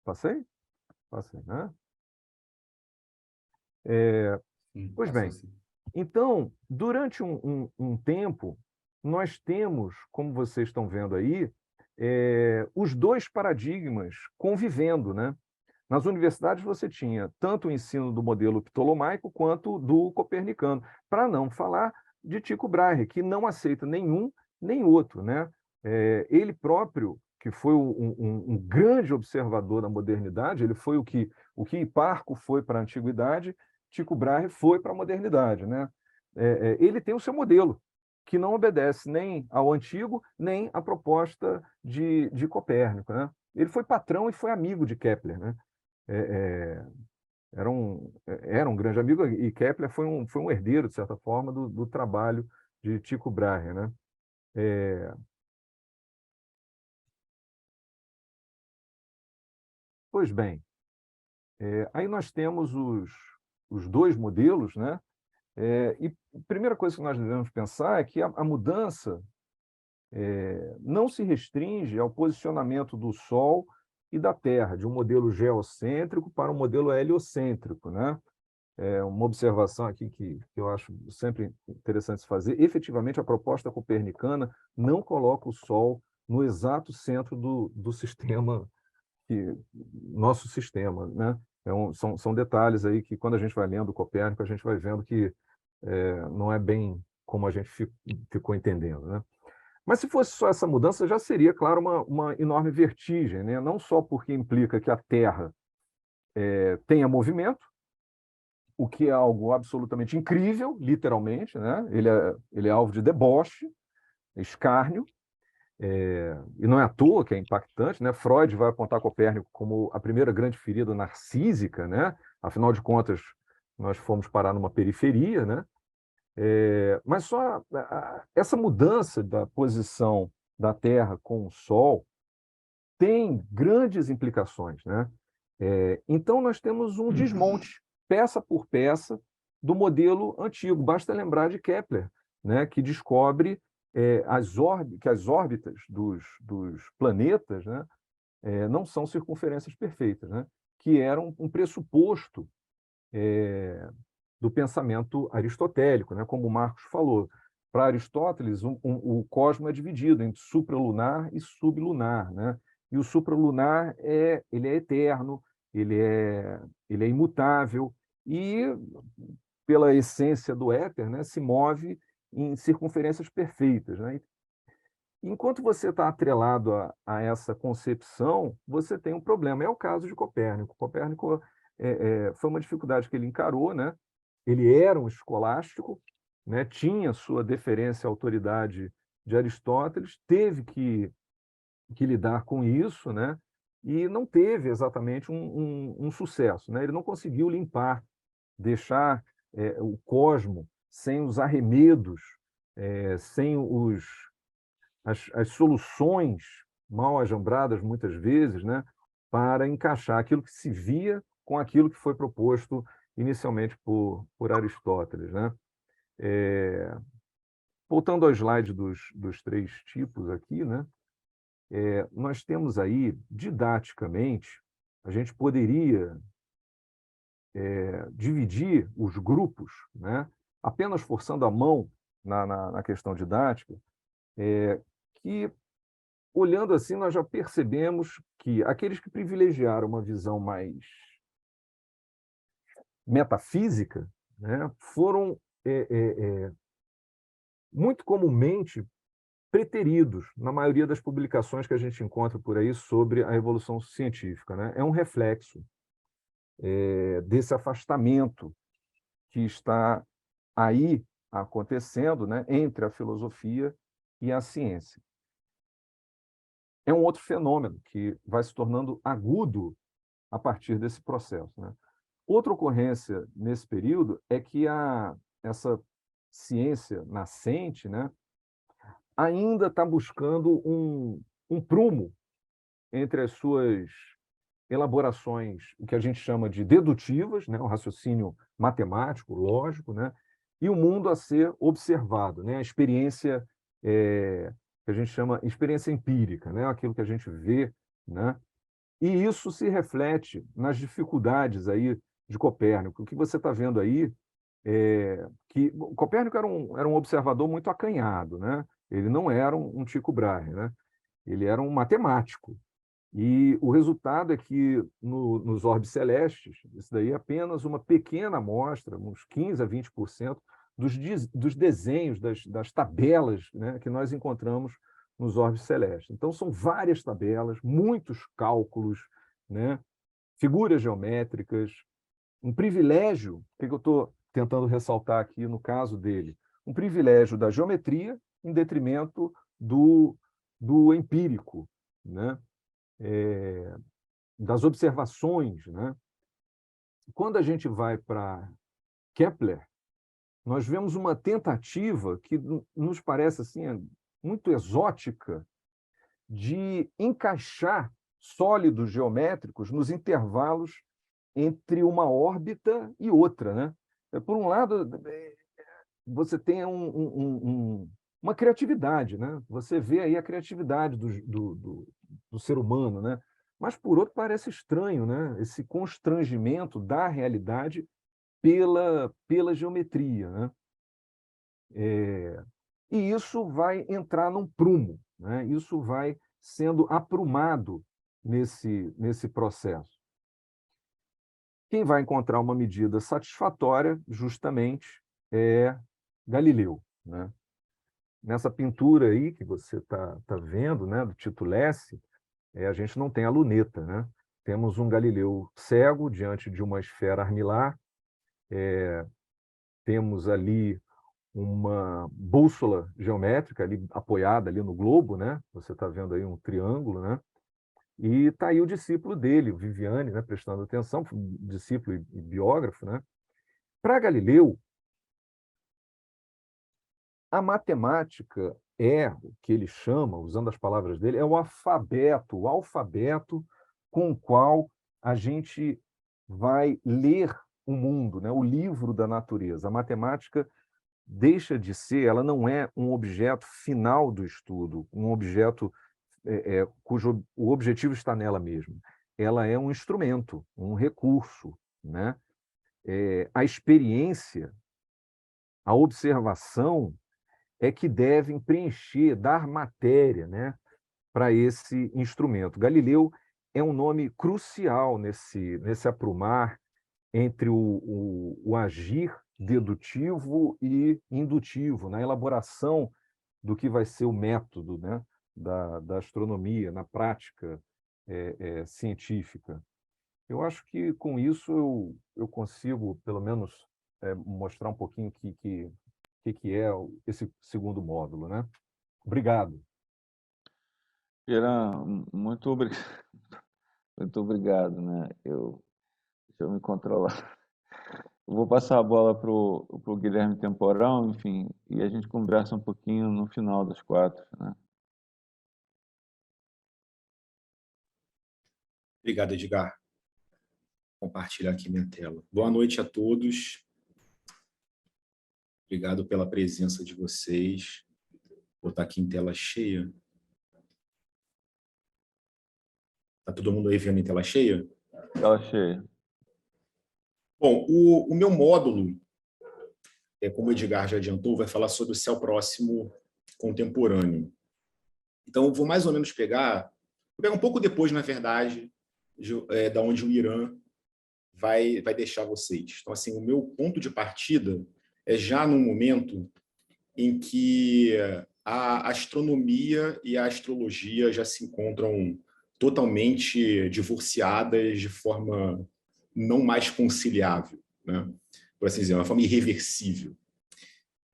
Speaker 3: Passei? Passei, né?
Speaker 2: Sim,
Speaker 3: Pois
Speaker 2: passou
Speaker 3: bem,
Speaker 2: sim.
Speaker 3: então, durante um tempo, nós temos, como vocês estão vendo aí, os dois paradigmas convivendo, né? Nas universidades você tinha tanto o ensino do modelo ptolomaico quanto do copernicano, para não falar de Tycho Brahe, que não aceita nenhum nem outro, né? Ele próprio, que foi um grande observador da modernidade, ele foi o que Hiparco foi para a antiguidade, Tycho Brahe foi para a modernidade, né? Ele tem o seu modelo, que não obedece nem ao antigo, nem à proposta de Copérnico, né? Ele foi patrão e foi amigo de Kepler, né? É, era um grande amigo, e Kepler foi um herdeiro, de certa forma, do trabalho de Tycho Brahe, né? Pois bem, aí nós temos os dois modelos, né? E a primeira coisa que nós devemos pensar é que a mudança não se restringe ao posicionamento do Sol e da Terra, de um modelo geocêntrico para um modelo heliocêntrico, né? Uma observação aqui que eu acho sempre interessante se fazer. Efetivamente, a proposta copernicana não coloca o Sol no exato centro do sistema, nosso sistema, né? São detalhes aí que, quando a gente vai lendo Copérnico, a gente vai vendo que não é bem como a gente ficou entendendo, né? Mas se fosse só essa mudança, já seria, claro, uma enorme vertigem, né? Não só porque implica que a Terra tenha movimento, o que é algo absolutamente incrível, literalmente, né? Ele é alvo de deboche, escárnio, e não é à toa que é impactante, né? Freud vai apontar Copérnico como a primeira grande ferida narcísica, né? Afinal de contas, nós fomos parar numa periferia, né? Mas só essa mudança da posição da Terra com o Sol tem grandes implicações, né? Então, nós temos um desmonte, peça por peça, do modelo antigo. Basta lembrar de Kepler, né, que descobre que as órbitas dos planetas, né, não são circunferências perfeitas, né, que eram um pressuposto do pensamento aristotélico, né, como o Marcos falou. Para Aristóteles, o cosmo é dividido entre supralunar e sublunar, né? E o supralunar ele é eterno, ele é imutável e, pela essência do éter, né, se move em circunferências perfeitas, né? Enquanto você está atrelado a essa concepção, você tem um problema. É o caso de Copérnico. Copérnico foi uma dificuldade que ele encarou, né? Ele era um escolástico, né? Tinha sua deferência à autoridade de Aristóteles, teve que lidar com isso, né? E não teve exatamente um sucesso, né? Ele não conseguiu limpar, deixar o cosmo sem os arremedos, sem as soluções mal ajambradas, muitas vezes, né? Para encaixar aquilo que se via com aquilo que foi proposto inicialmente por Aristóteles, né? Voltando ao slide dos três tipos aqui, né? Nós temos aí, didaticamente, a gente poderia dividir os grupos, né? apenas forçando a mão na questão didática, que, olhando assim, nós já percebemos que aqueles que privilegiaram uma visão mais metafísica, né, foram muito comumente preteridos na maioria das publicações que a gente encontra por aí sobre a evolução científica, né? É um reflexo desse afastamento que está aí acontecendo, né, entre a filosofia e a ciência. É um outro fenômeno que vai se tornando agudo a partir desse processo, né? Outra ocorrência nesse período é que essa ciência nascente, né, ainda está buscando um prumo entre as suas elaborações, o que a gente chama de dedutivas, né, o raciocínio matemático, lógico, né, e o mundo a ser observado, né, a experiência que a gente chama experiência empírica, né, aquilo que a gente vê, né, e isso se reflete nas dificuldades aí de Copérnico. O que você está vendo aí que Copérnico era um observador muito acanhado, né? Ele não era um Tycho Brahe, né? Ele era um matemático. E o resultado é que nos orbes celestes, isso daí é apenas uma pequena amostra, uns 15 a 20% dos desenhos, das tabelas, né, que nós encontramos nos orbes celestes. Então, são várias tabelas, muitos cálculos, né, figuras geométricas, um privilégio, o que eu estou tentando ressaltar aqui no caso dele? Um privilégio da geometria em detrimento do empírico, né? Das observações, né? Quando a gente vai para Kepler, nós vemos uma tentativa que nos parece assim, muito exótica de encaixar sólidos geométricos nos intervalos entre uma órbita e outra, né? Por um lado, você tem uma criatividade, né? Você vê aí a criatividade do ser humano, né? Mas, por outro, parece estranho, né? Esse constrangimento da realidade pela geometria, né? E isso vai entrar num prumo, né? Isso vai sendo aprumado nesse processo. Quem vai encontrar uma medida satisfatória, justamente, é Galileu, né? Nessa pintura aí que você está vendo, né, do Tito Lessi, a gente não tem a luneta, né? Temos um Galileu cego diante de uma esfera armilar, temos ali uma bússola geométrica ali apoiada ali no globo, né? Você está vendo aí um triângulo, né? E está aí o discípulo dele, o Viviani, né, prestando atenção, discípulo e biógrafo, né? Para Galileu, a matemática o que ele chama, usando as palavras dele, é o alfabeto com o qual a gente vai ler o mundo, né? O livro da natureza. A matemática deixa de ser, ela não é um objeto final do estudo, um objeto cujo o objetivo está nela mesma. Ela é um instrumento, um recurso, né? A experiência, a observação é que devem preencher, dar matéria, né, para esse instrumento. Galileu é um nome crucial nesse aprumar entre o agir dedutivo e indutivo, na elaboração do que vai ser o método, né, da astronomia, na prática científica. Eu acho que, com isso, eu consigo, pelo menos, mostrar um pouquinho o que é esse segundo módulo, né? Obrigado.
Speaker 1: Pira, muito obrigado. Muito obrigado, né? Deixa eu me controlar. Eu vou passar a bola para o Guilherme Temporão, enfim, e a gente conversa um pouquinho no final das 4, né?
Speaker 4: Obrigado, Edgar. Vou compartilhar aqui minha tela. Boa noite a todos. Obrigado pela presença de vocês. Vou botar aqui em tela cheia. Está todo mundo aí vendo em tela cheia?
Speaker 1: Tela cheia.
Speaker 4: Bom, o meu módulo, como o Edgar já adiantou, vai falar sobre o céu próximo contemporâneo. Então, eu vou mais ou menos pegar um pouco depois, na verdade, da onde o Irã vai deixar vocês. Então, assim, o meu ponto de partida é já no momento em que a astronomia e a astrologia já se encontram totalmente divorciadas de forma não mais conciliável, né? Por assim dizer, uma forma irreversível.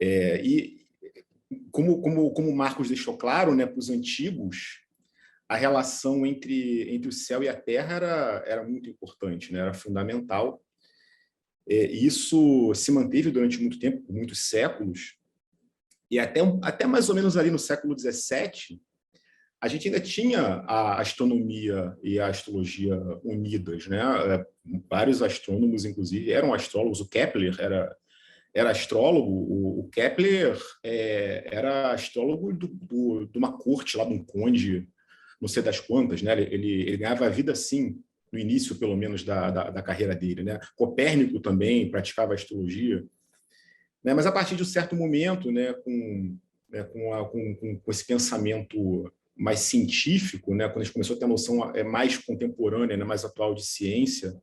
Speaker 4: E como o Marcos deixou claro, né, para os antigos, a relação entre o céu e a terra era muito importante, né? Era fundamental. E isso se manteve durante muito tempo, por muitos séculos, e até mais ou menos ali no século XVII, a gente ainda tinha a astronomia e a astrologia unidas, né? Vários astrônomos, inclusive, eram astrólogos. O Kepler era astrólogo. O Kepler era astrólogo de uma corte lá, de um conde, não sei das quantas, né? Ele ganhava a vida assim, no início, pelo menos, da carreira dele, né? Copérnico também praticava astrologia, né? Mas a partir de um certo momento, né, com esse pensamento mais científico, né, quando a gente começou a ter a noção mais contemporânea, né, mais atual de ciência,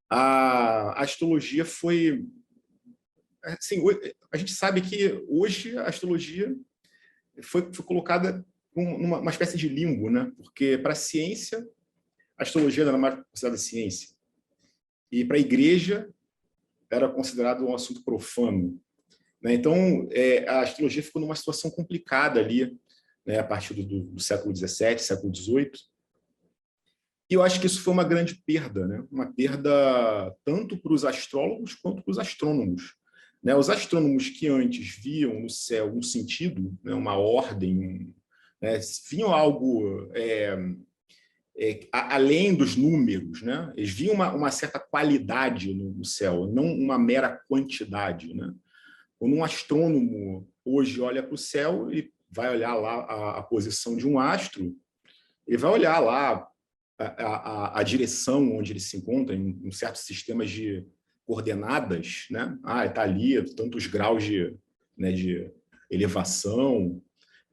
Speaker 4: a astrologia foi... Assim, a gente sabe que hoje a astrologia foi colocada numa espécie de limbo, né? Porque para a ciência, a astrologia era mais considerada ciência. E para a igreja, era considerado um assunto profano, né? Então, a astrologia ficou numa situação complicada ali, né, a partir do século XVII, século XVIII. E eu acho que isso foi uma grande perda, né? Uma perda tanto para os astrólogos quanto para os astrônomos, né? Os astrônomos que antes viam no céu um sentido, né, uma ordem, né, viam algo além dos números, né? Eles viam uma certa qualidade no céu, não uma mera quantidade, né? Quando um astrônomo hoje olha para o céu, ele vai olhar lá a posição de um astro, ele vai olhar lá a direção onde ele se encontra, em certos sistemas de coordenadas, né? Está ali, tantos graus de elevação,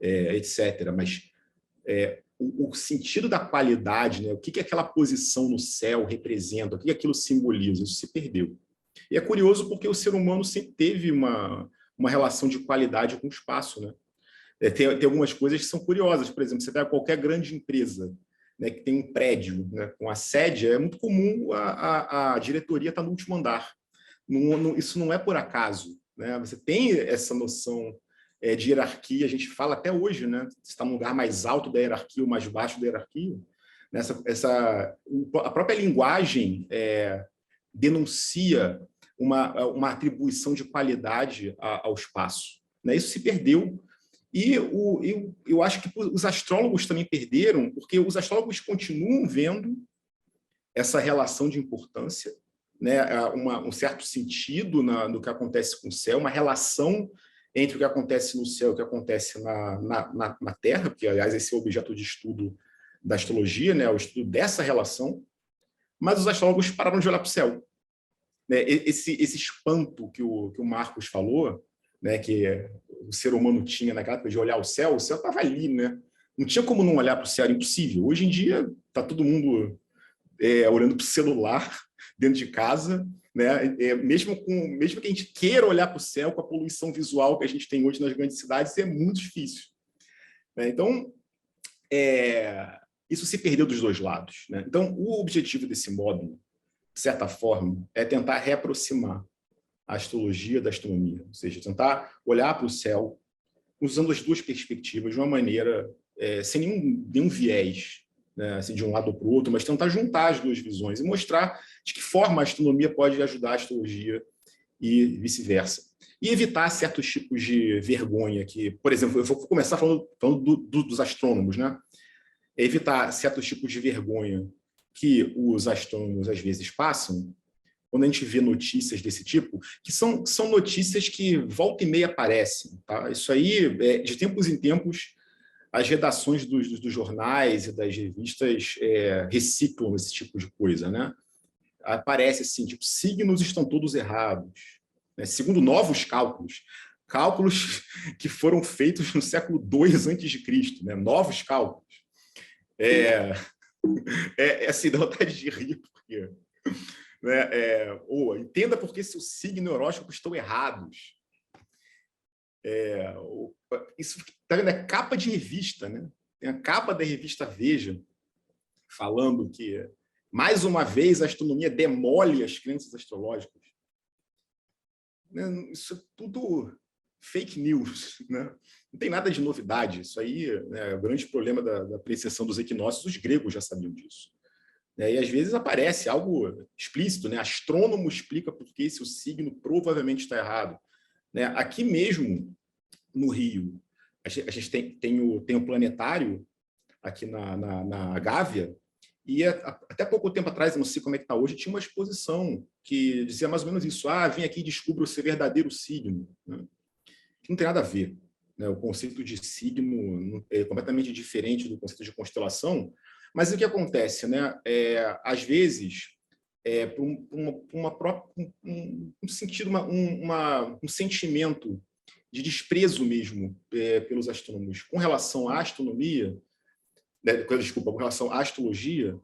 Speaker 4: etc. Mas o sentido da qualidade, né? O que aquela posição no céu representa, o que aquilo simboliza, isso se perdeu. E é curioso porque o ser humano sempre teve uma relação de qualidade com o espaço, né? Tem algumas coisas que são curiosas. Por exemplo, você pega qualquer grande empresa, né, que tem um prédio, né, com a sede, é muito comum a diretoria estar no último andar. Isso não é por acaso, né? Você tem essa noção de hierarquia, a gente fala até hoje, né? Você está no lugar mais alto da hierarquia ou mais baixo da hierarquia. A própria linguagem denuncia uma atribuição de qualidade ao espaço, né? Isso se perdeu. E eu acho que os astrólogos também perderam, porque os astrólogos continuam vendo essa relação de importância, né? Um certo sentido no que acontece com o céu, uma relação entre o que acontece no céu e o que acontece na Terra, porque, aliás, esse é o objeto de estudo da astrologia, né? O estudo dessa relação, mas os astrólogos pararam de olhar para o céu, né? Esse espanto que o Marcos falou, né, que o ser humano tinha naquela época de olhar o céu estava ali, né? Não tinha como não olhar para o céu, era impossível. Hoje em dia está todo mundo olhando para o celular dentro de casa, né? Mesmo que a gente queira olhar para o céu, com a poluição visual que a gente tem hoje nas grandes cidades, é muito difícil, né? Então, isso se perdeu dos dois lados, né? Então, o objetivo desse módulo, de certa forma, é tentar reaproximar a astrologia da astronomia, ou seja, tentar olhar para o céu usando as duas perspectivas de uma maneira sem nenhum viés, né, assim, de um lado para o outro, mas tentar juntar as duas visões e mostrar de que forma a astronomia pode ajudar a astrologia e vice-versa. E evitar certos tipos de vergonha que, por exemplo, eu vou começar falando dos astrônomos, né? Evitar certos tipos de vergonha que os astrônomos às vezes passam, quando a gente vê notícias desse tipo, que são notícias que volta e meia aparecem, tá? Isso aí, de tempos em tempos, as redações dos jornais e das revistas reciclam esse tipo de coisa, né? Aparece assim, tipo, signos estão todos errados, né? Segundo novos cálculos que foram feitos no século II a.C., né? Novos cálculos. Assim, dá vontade de rir, porque, né? Entenda por que seu signo e horóscopo estão errados. Isso tá vendo? É capa de revista, né? Tem a capa da revista Veja falando que, mais uma vez, a astronomia demole as crenças astrológicas. Isso é tudo fake news, né? Não tem nada de novidade. Isso aí, né, é o grande problema da precessão dos equinócios. Os gregos já sabiam disso. E às vezes aparece algo explícito, né? Astrônomo explica por que seu signo provavelmente está errado. Né? Aqui mesmo, no Rio, a gente tem o planetário aqui na Gávea, e até pouco tempo atrás, eu não sei como é que está hoje, tinha uma exposição que dizia mais ou menos isso: vem aqui e descubra o seu verdadeiro signo. Né? Que não tem nada a ver. Né? O conceito de signo é completamente diferente do conceito de constelação, mas o que acontece? Né? Às vezes, um sentimento de desprezo mesmo pelos astrônomos com relação à astronomia, com relação à astrologia,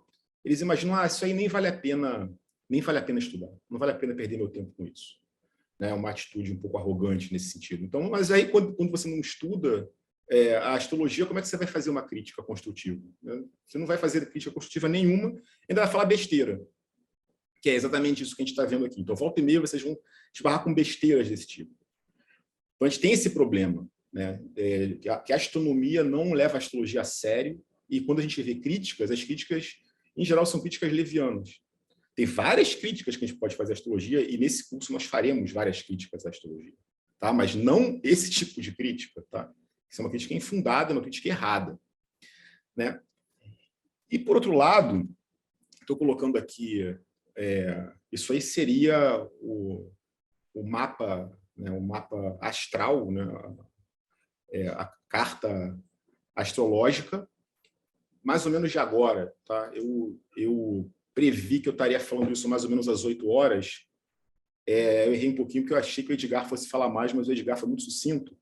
Speaker 4: eles imaginam, isso aí nem vale a pena estudar, não vale a pena perder meu tempo com isso. É uma atitude um pouco arrogante nesse sentido. Então, mas aí, quando você não estuda a astrologia, como é que você vai fazer uma crítica construtiva? Né? Você não vai fazer crítica construtiva nenhuma, ainda vai falar besteira, que é exatamente isso que a gente está vendo aqui. Então, volta e meia, vocês vão esbarrar com besteiras desse tipo. Então, a gente tem esse problema, né? Que a astronomia não leva a astrologia a sério, e quando a gente vê críticas, as críticas, em geral, são críticas levianas. Tem várias críticas que a gente pode fazer à astrologia, e nesse curso nós faremos várias críticas à astrologia. Tá? Mas não esse tipo de crítica. Tá? Isso é uma crítica infundada, uma crítica errada. Né? E, por outro lado, estou colocando aqui, isso aí seria o mapa, né, o mapa astral, né, a carta astrológica, mais ou menos de agora. Tá? Eu previ que eu estaria falando isso mais ou menos às 8 horas. Eu errei um pouquinho, porque eu achei que o Edgar fosse falar mais, mas o Edgar foi muito sucinto.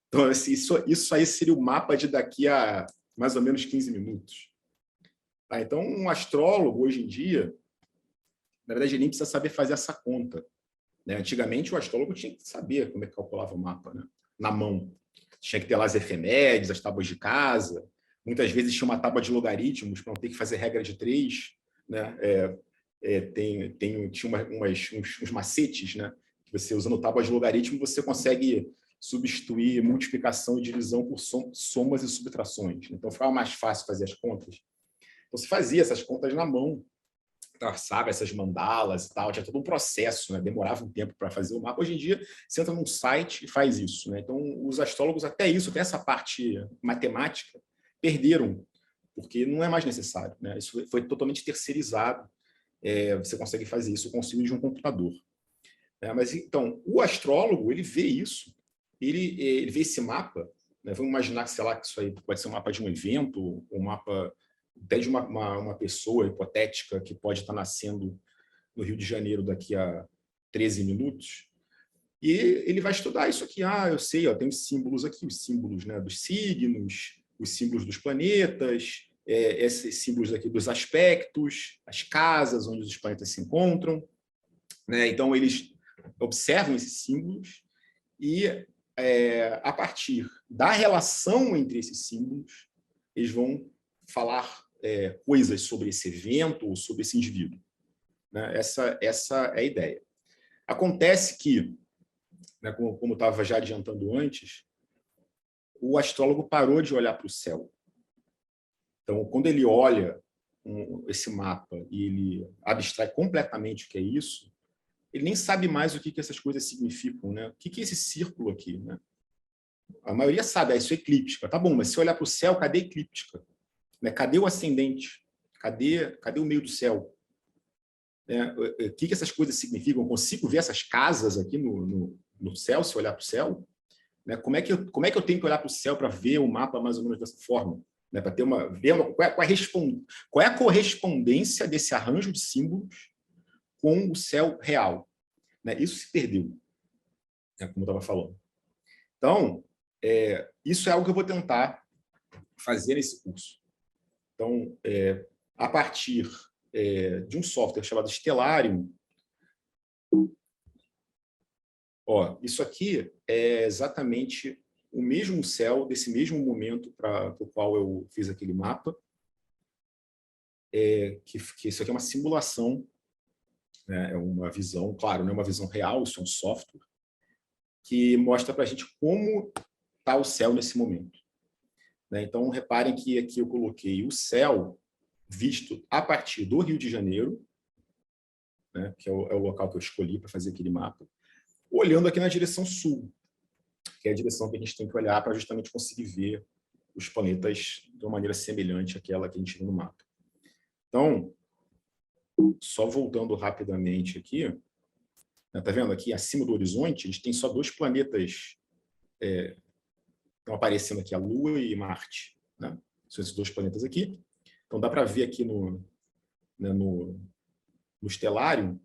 Speaker 4: Então, assim, isso aí seria o mapa de daqui a mais ou menos 15 minutos. Tá? Então, um astrólogo, hoje em dia, na verdade, ele nem precisa saber fazer essa conta. Né? Antigamente, o astrólogo tinha que saber como é que calculava o mapa, né? Na mão. Tinha que ter lá as efemérides, as tábuas de casa. Muitas vezes tinha uma tábua de logaritmos para não ter que fazer regra de 3. Né? Tinha uns macetes, né? Que você, usando tábua de logaritmo, você consegue substituir multiplicação e divisão por somas e subtrações. Então, ficava mais fácil fazer as contas. Então, você fazia essas contas na mão, traçava essas mandalas e tal, tinha todo um processo, né? Demorava um tempo para fazer o mapa. Hoje em dia, você entra num site e faz isso. Né? Então, os astrólogos, até isso, até essa parte matemática, perderam, porque não é mais necessário. Né? Isso foi totalmente terceirizado. Você consegue fazer isso com o auxílio de um computador. Mas, então, o astrólogo, ele vê isso, ele vê esse mapa, né? Vamos imaginar que, sei lá, que isso aí pode ser um mapa de um evento, um mapa até de uma pessoa hipotética que pode estar nascendo no Rio de Janeiro daqui a 13 minutos, e ele vai estudar isso aqui. Eu sei, tem os símbolos aqui, os símbolos, né, dos signos, os símbolos dos planetas, esses símbolos aqui dos aspectos, as casas onde os planetas se encontram. Né? Então, eles observam esses símbolos e, a partir da relação entre esses símbolos, eles vão falar coisas sobre esse evento ou sobre esse indivíduo. Né? Essa é a ideia. Acontece que, né, como eu estava já adiantando antes, o astrólogo parou de olhar para o céu. Então, quando ele olha esse mapa e ele abstrai completamente o que é isso, ele nem sabe mais o que essas coisas significam. Né? O que é esse círculo aqui? Né? A maioria sabe, isso é eclíptica. Tá bom, mas se olhar para o céu, cadê a eclíptica? Né? Cadê o ascendente? Cadê o meio do céu? O que essas coisas significam? Eu consigo ver essas casas aqui no céu, se olhar para o céu? Né? Como é que eu tenho que olhar para o céu para ver o mapa mais ou menos dessa forma? Né? Para qual é a correspondência desse arranjo de símbolos com o céu real? Né? Isso se perdeu. como eu estava falando. Então, isso é algo que eu vou tentar fazer nesse curso. Então, a partir de um software chamado Stellarium, isso aqui é exatamente o mesmo céu desse mesmo momento para o qual eu fiz aquele mapa, que isso aqui é uma simulação, né, é uma visão, claro, não é uma visão real, isso é um software, que mostra para a gente como está o céu nesse momento. Né? Então, reparem que aqui eu coloquei o céu visto a partir do Rio de Janeiro, né, que é o local que eu escolhi para fazer aquele mapa, olhando aqui na direção sul, que é a direção que a gente tem que olhar para justamente conseguir ver os planetas de uma maneira semelhante àquela que a gente viu no mapa. Então, só voltando rapidamente aqui, tá vendo aqui acima do horizonte, a gente tem só 2 planetas estão aparecendo aqui, a Lua e Marte. Né? São esses 2 planetas aqui. Então, dá para ver aqui no Stellarium,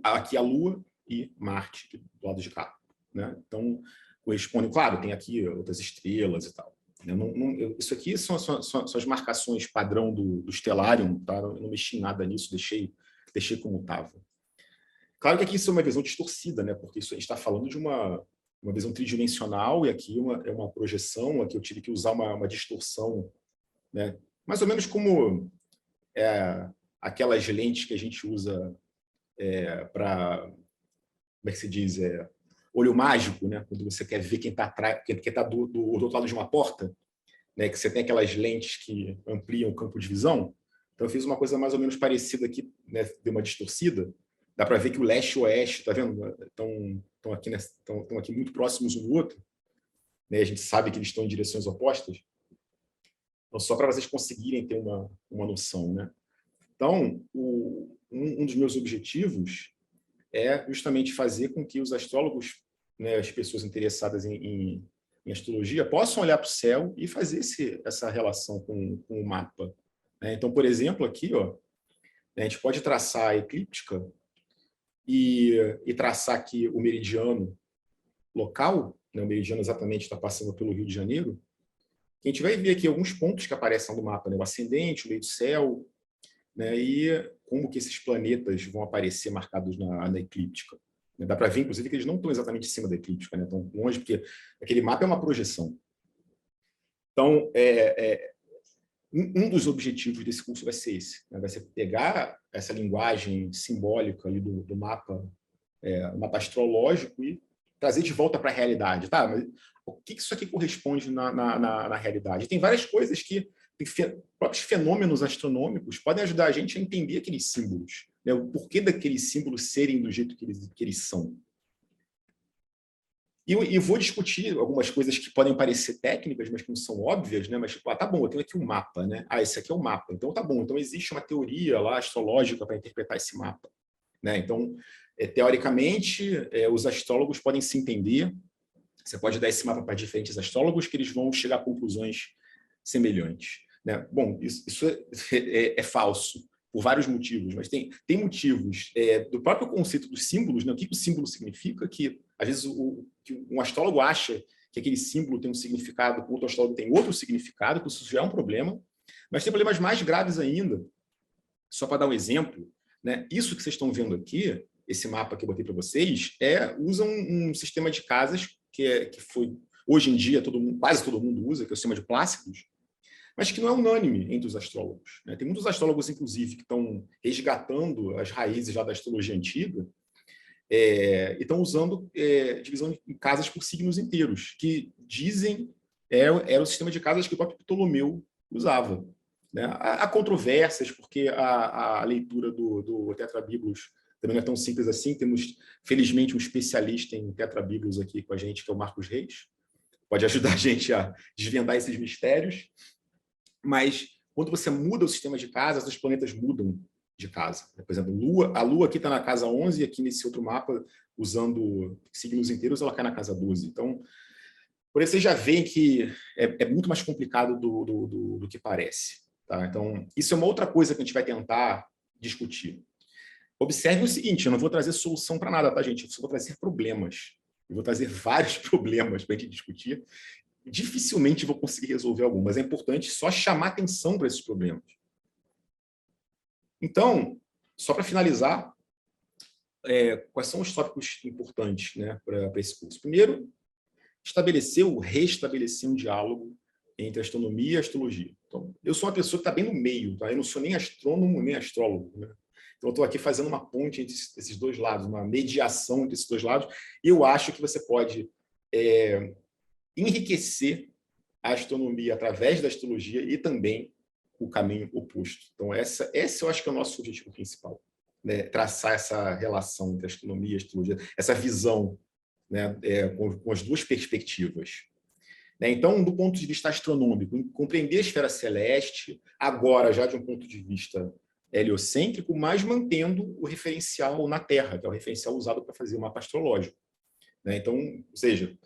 Speaker 4: aqui a Lua e Marte, do lado de cá. Né? Então, corresponde, claro, tem aqui outras estrelas e tal. Isso aqui são as marcações padrão do Stellarium, tá? Eu não mexi em nada nisso, deixei como estava. Claro que aqui isso é uma visão distorcida, né? Porque isso, a gente está falando de uma visão tridimensional, e aqui é uma projeção, aqui eu tive que usar uma distorção, né? Mais ou menos como aquelas lentes que a gente usa para, como é que se diz, olho mágico, né? Quando você quer ver quem está do outro lado de uma porta, né? Que você tem aquelas lentes que ampliam o campo de visão. Então, eu fiz uma coisa mais ou menos parecida aqui, né? Deu uma distorcida. Dá para ver que o leste e o oeste, tá vendo? Estão aqui muito próximos um do outro. Né? A gente sabe que eles estão em direções opostas. Então, só para vocês conseguirem ter uma noção, né? Então, um dos meus objetivos é justamente fazer com que os astrólogos, né, as pessoas interessadas em astrologia, possam olhar para o céu e fazer essa relação com o mapa. Né? Então, por exemplo, aqui, a gente pode traçar a eclíptica e traçar aqui o meridiano local, né, o meridiano exatamente está passando pelo Rio de Janeiro. A gente vai ver aqui alguns pontos que aparecem no mapa, né, o ascendente, o meio do céu, né, e como que esses planetas vão aparecer marcados na eclíptica. Dá para ver, inclusive, que eles não estão exatamente em cima da eclíptica, né, estão longe, porque aquele mapa é uma projeção. Então, um dos objetivos desse curso vai ser esse, né, vai ser pegar essa linguagem simbólica ali do mapa, mapa astrológico, e trazer de volta para a realidade. Tá? Mas o que isso aqui corresponde na realidade? Tem várias coisas que próprios fenômenos astronômicos podem ajudar a gente a entender aqueles símbolos, né? O porquê daqueles símbolos serem do jeito que eles são. E vou discutir algumas coisas que podem parecer técnicas, mas que não são óbvias, né? Mas, tipo, tá bom, eu tenho aqui um mapa, né? Esse aqui é um mapa. Então, tá bom. Então, existe uma teoria lá astrológica para interpretar esse mapa, né? Então, teoricamente, os astrólogos podem se entender. Você pode dar esse mapa para diferentes astrólogos que eles vão chegar a conclusões semelhantes. Né? Bom, isso é falso, por vários motivos, mas tem motivos do próprio conceito dos símbolos, né? O que o símbolo significa, que às vezes que um astrólogo acha que aquele símbolo tem um significado, o outro astrólogo tem outro significado, que isso já é um problema, mas tem problemas mais graves ainda. Só para dar um exemplo, né? Isso que vocês estão vendo aqui, esse mapa que eu botei para vocês, usa um sistema de casas que foi, hoje em dia, quase todo mundo usa, que é o sistema de Plácidos, mas que não é unânime entre os astrólogos. Né? Tem muitos astrólogos, inclusive, que estão resgatando as raízes já da astrologia antiga e estão usando divisão em casas por signos inteiros, que dizem era o sistema de casas que o próprio Ptolomeu usava. Né? Há controvérsias, porque a leitura do Tetrabiblos também não é tão simples assim. Temos, felizmente, um especialista em Tetrabiblos aqui com a gente, que é o Marcos Reis. Pode ajudar a gente a desvendar esses mistérios. Mas, quando você muda o sistema de casas, os planetas mudam de casa. Por exemplo, a Lua aqui está na casa 11, e aqui nesse outro mapa, usando signos inteiros, ela cai na casa 12. Então, por isso vocês já veem que é muito mais complicado do que parece. Tá? Então, isso é uma outra coisa que a gente vai tentar discutir. Observe o seguinte, eu não vou trazer solução para nada, tá, gente? Eu só vou trazer problemas. Eu vou trazer vários problemas para a gente discutir. Dificilmente vou conseguir resolver algum, mas é importante só chamar atenção para esses problemas. Então, só para finalizar, quais são os tópicos importantes, né, para esse curso? Primeiro, estabelecer ou restabelecer um diálogo entre a astronomia e a astrologia. Então, eu sou uma pessoa que está bem no meio, tá? Eu não sou nem astrônomo, nem astrólogo, né? Então, eu estou aqui fazendo uma ponte entre esses dois lados, uma mediação entre esses dois lados, e eu acho que você pode enriquecer a astronomia através da astrologia e também o caminho oposto. Então, esse eu acho que é o nosso objetivo principal, né? Traçar essa relação entre astronomia e astrologia, essa visão, né, com as duas perspectivas. Então, do ponto de vista astronômico, compreender a esfera celeste, agora já de um ponto de vista heliocêntrico, mas mantendo o referencial na Terra, que é o referencial usado para fazer o mapa astrológico. Então, ou seja,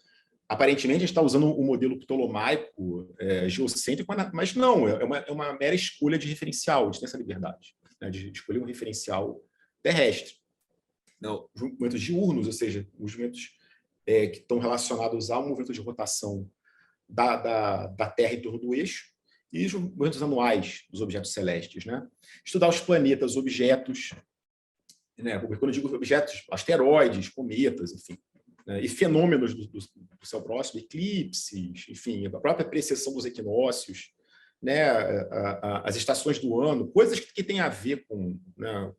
Speaker 4: aparentemente a gente está usando o modelo ptolomaico geocêntrico, mas não, é uma mera escolha de referencial, a gente tem essa liberdade, né, de escolher um referencial terrestre. Não, os movimentos diurnos, ou seja, os movimentos que estão relacionados ao movimento de rotação da Terra em torno do eixo, e os movimentos anuais dos objetos celestes, né? Estudar os planetas, objetos, né? Quando eu digo objetos, asteroides, cometas, enfim, né? E fenômenos do céu próximo, eclipses, enfim, a própria precessão dos equinócios, né? As estações do ano, coisas que têm a ver com, né,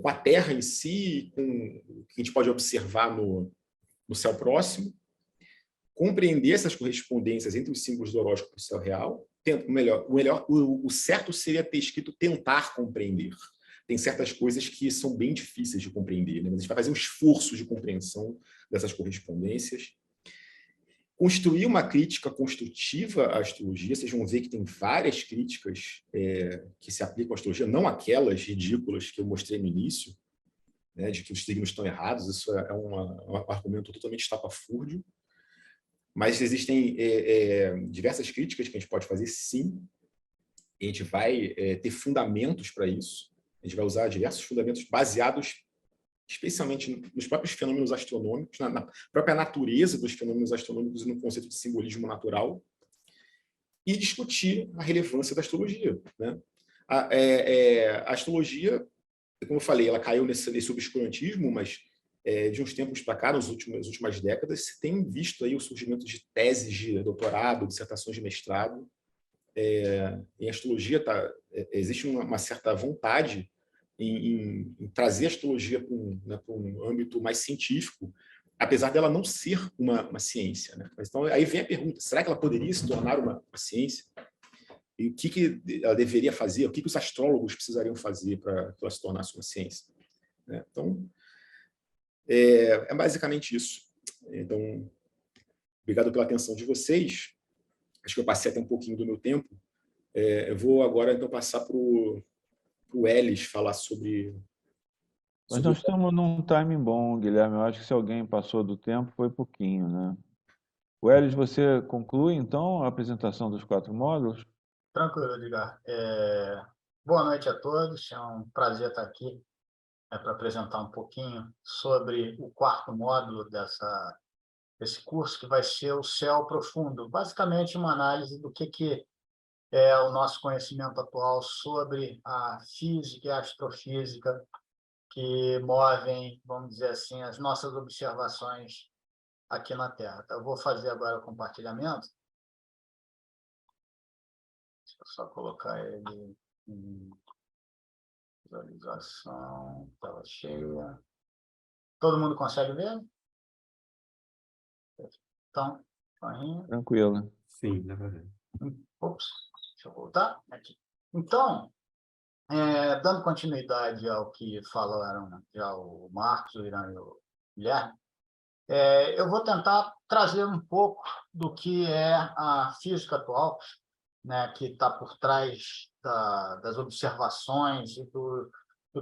Speaker 4: com a Terra em si, com o que a gente pode observar no céu próximo, compreender essas correspondências entre os símbolos do horóscopo e o céu real. O certo seria ter escrito tentar compreender. Tem certas coisas que são bem difíceis de compreender, né? Mas a gente vai fazer um esforço de compreensão dessas correspondências. Construir uma crítica construtiva à astrologia. Vocês vão ver que tem várias críticas que se aplicam à astrologia, não aquelas ridículas que eu mostrei no início, né, de que os signos estão errados. Isso é um argumento totalmente estapafúrdio. Mas existem diversas críticas que a gente pode fazer, sim. A gente vai ter fundamentos para isso. A gente vai usar diversos fundamentos baseados especialmente nos próprios fenômenos astronômicos, na própria natureza dos fenômenos astronômicos e no conceito de simbolismo natural, e discutir a relevância da astrologia, né? A astrologia, como eu falei, ela caiu nesse obscurantismo, mas de uns tempos para cá, nas últimas décadas, se tem visto aí o surgimento de teses de doutorado, dissertações de mestrado. Em astrologia existe uma certa vontade em trazer a astrologia para um âmbito mais científico, apesar dela não ser uma ciência, né? Mas, então, aí vem a pergunta, será que ela poderia se tornar uma ciência? E o que ela deveria fazer? O que os astrólogos precisariam fazer para que ela se tornasse uma ciência, né? Então, é basicamente isso. Então, obrigado pela atenção de vocês. Acho que eu passei até um pouquinho do meu tempo. Eu vou agora, então, passar para o Elis falar sobre...
Speaker 1: Mas nós estamos num timing bom, Guilherme. Eu acho que se alguém passou do tempo, foi pouquinho, né? O Elis, você conclui, então, a apresentação dos 4 módulos?
Speaker 5: Tranquilo, Edgar. Boa noite a todos. É um prazer estar aqui para apresentar um pouquinho sobre o 4º módulo desse curso, que vai ser o Céu Profundo. Basicamente, uma análise do que é o nosso conhecimento atual sobre a física e a astrofísica que movem, vamos dizer assim, as nossas observações aqui na Terra. Então, eu vou fazer agora o compartilhamento. Deixa eu só colocar ele em visualização, tela cheia. Todo mundo consegue ver? Então,
Speaker 1: tranquilo.
Speaker 2: Sim, dá para ver.
Speaker 5: Ops, deixa eu voltar aqui. Então, dando continuidade ao que falaram já o Marcos, o Irã e o Guilherme, eu vou tentar trazer um pouco do que é a física atual, né, que está por trás das observações e do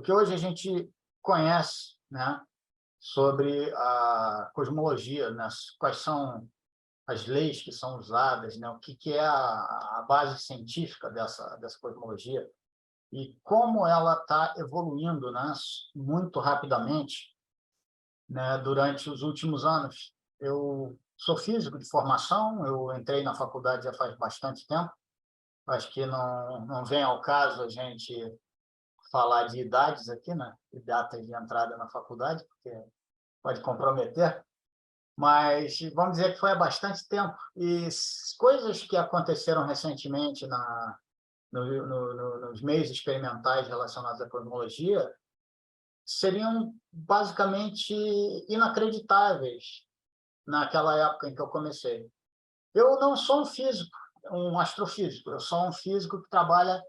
Speaker 5: que hoje a gente conhece, né, sobre a cosmologia, né, quais são as leis que são usadas, né, o que é a base científica dessa cosmologia. e como ela está evoluindo, né, muito rapidamente, né, durante os últimos anos. Eu sou físico de formação, eu entrei na faculdade já faz bastante tempo, acho que não vem ao caso a gente falar de idades aqui, né, de datas de entrada na faculdade, porque pode comprometer, mas vamos dizer que foi há bastante tempo. E coisas que aconteceram recentemente nos meios experimentais relacionados à cosmologia seriam basicamente inacreditáveis naquela época em que eu comecei. Eu não sou um físico, um astrofísico, eu sou um físico que trabalha,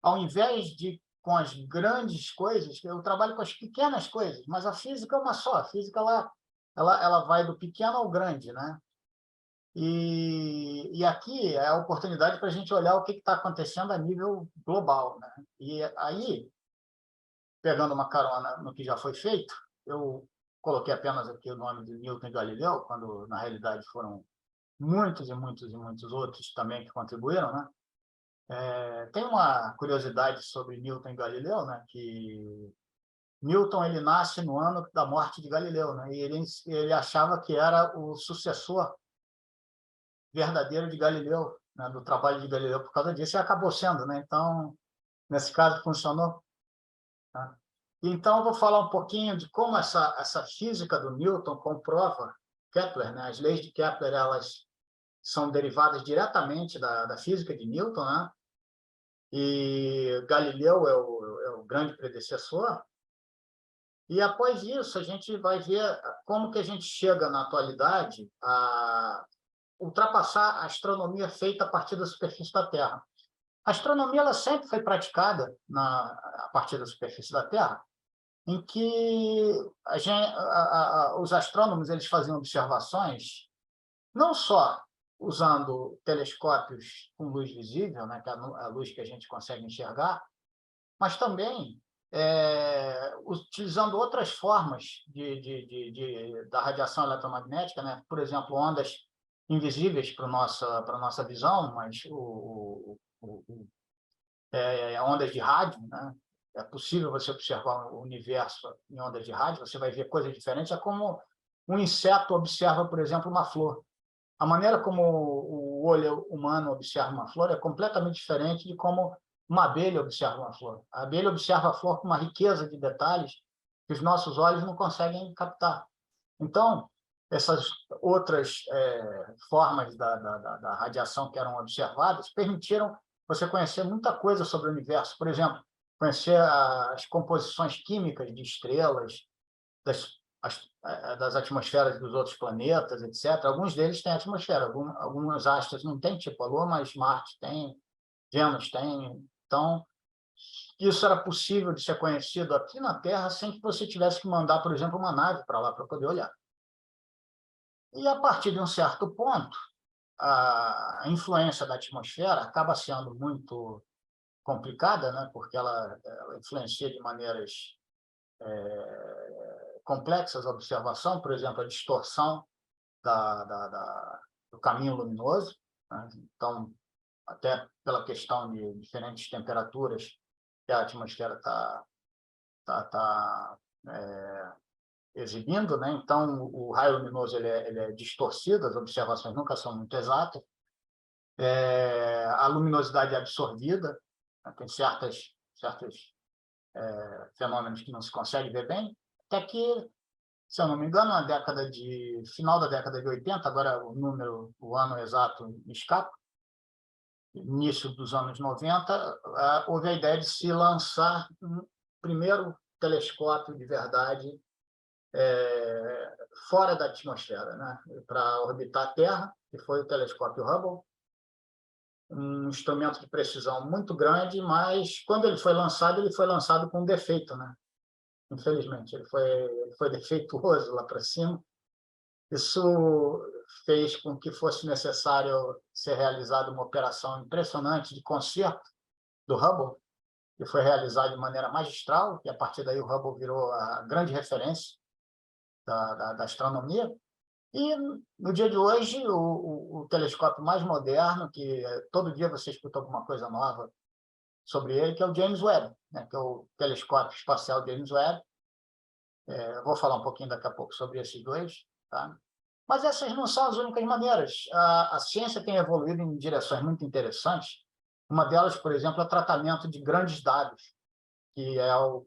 Speaker 5: ao invés de com as grandes coisas, eu trabalho com as pequenas coisas, mas a física é uma só, a física ela vai do pequeno ao grande, né? E aqui é a oportunidade para a gente olhar o que está acontecendo a nível global, né? E aí, pegando uma carona no que já foi feito, eu coloquei apenas aqui o nome de Newton e Galileu, quando na realidade foram muitos e muitos e muitos outros também que contribuíram, né? Tem uma curiosidade sobre Newton e Galileu, né? Que Newton ele nasce no ano da morte de Galileu, né? E ele achava que era o sucessor verdadeiro de Galileu, né? Do trabalho de Galileu por causa disso, e acabou sendo, né? Então, nesse caso, funcionou. Tá? Então, eu vou falar um pouquinho de como essa física do Newton comprova Kepler, né? As leis de Kepler, elas são derivadas diretamente da física de Newton, né? E Galileu é o grande predecessor. E, após isso, a gente vai ver como que a gente chega, na atualidade, a ultrapassar a astronomia feita a partir da superfície da Terra. A astronomia ela sempre foi praticada a partir da superfície da Terra, em que os astrônomos eles faziam observações não só usando telescópios com luz visível, né, que é a luz que a gente consegue enxergar, mas também utilizando outras formas da radiação eletromagnética, né? Por exemplo, ondas invisíveis para nossa visão, mas ondas de rádio, né? É possível você observar o universo em ondas de rádio, você vai ver coisas diferentes. É como um inseto observa, por exemplo, uma flor. A maneira como o olho humano observa uma flor é completamente diferente de como uma abelha observa uma flor. A abelha observa a flor com uma riqueza de detalhes que os nossos olhos não conseguem captar. Então, essas outras formas da radiação que eram observadas permitiram você conhecer muita coisa sobre o universo. Por exemplo, conhecer as composições químicas de estrelas, das atmosferas dos outros planetas, etc. Alguns deles têm atmosfera, alguns astros não têm, tipo a Lua, mas Marte tem, Vênus tem. Então, isso era possível de ser conhecido aqui na Terra sem que você tivesse que mandar, por exemplo, uma nave para lá para poder olhar. E, a partir de um certo ponto, a influência da atmosfera acaba sendo muito complicada, né? Porque ela influencia de maneiras complexas a observação, por exemplo, a distorção do caminho luminoso, né? Então, até pela questão de diferentes temperaturas que a atmosfera está exibindo, né? Então, o raio luminoso ele é distorcido, as observações nunca são muito exatas, a luminosidade é absorvida, né? Tem certos fenômenos que não se consegue ver bem, até que, se eu não me engano, final da década de 80, agora o ano exato me escapa, início dos anos 90, houve a ideia de se lançar um primeiro telescópio de verdade fora da atmosfera, né? Para orbitar a Terra, que foi o telescópio Hubble, um instrumento de precisão muito grande, mas quando ele foi lançado com um defeito, né? Infelizmente, ele foi defeituoso lá para cima. Isso fez com que fosse necessário ser realizada uma operação impressionante de conserto do Hubble, que foi realizada de maneira magistral, e a partir daí o Hubble virou a grande referência da astronomia. E, no dia de hoje, o telescópio mais moderno, que todo dia você escuta alguma coisa nova sobre ele, que é o James Webb, né, que é o telescópio espacial James Webb. Eu vou falar um pouquinho daqui a pouco sobre esses dois, tá? Mas essas não são as únicas maneiras. A ciência tem evoluído em direções muito interessantes. Uma delas, por exemplo, é o tratamento de grandes dados, que é o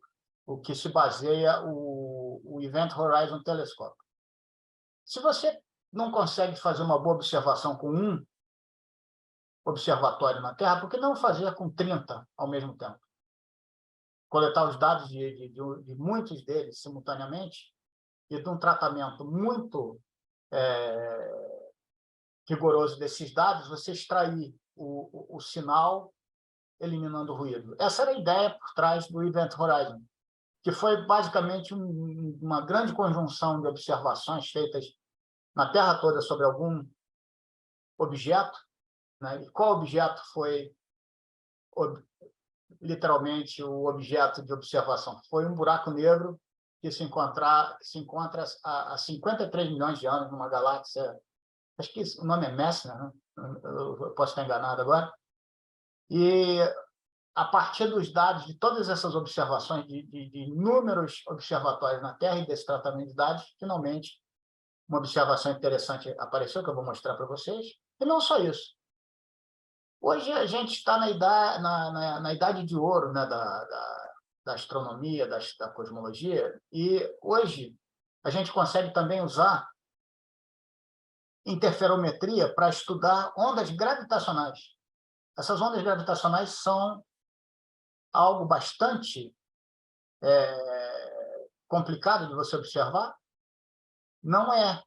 Speaker 5: que se baseia o Event Horizon Telescope. Se você não consegue fazer uma boa observação com um observatório na Terra, por que não fazer com 30 ao mesmo tempo? Coletar os dados de muitos deles simultaneamente e de um tratamento muito rigoroso desses dados, você extrair o sinal eliminando o ruído. Essa era a ideia por trás do Event Horizon, que foi basicamente uma grande conjunção de observações feitas na Terra toda sobre algum objeto, né? E qual objeto foi literalmente o objeto de observação? Foi um buraco negro que se encontra a 53 milhões de anos numa galáxia, acho que o nome é Messner, né? Eu posso estar enganado agora, e a partir dos dados de todas essas observações, de inúmeros observatórios na Terra e desse tratamento de dados, finalmente, uma observação interessante apareceu, que eu vou mostrar para vocês. E não só isso. Hoje a gente está na idade de ouro, né, da astronomia, da cosmologia, e hoje a gente consegue também usar interferometria para estudar ondas gravitacionais. Essas ondas gravitacionais são algo bastante complicado de você observar. Não é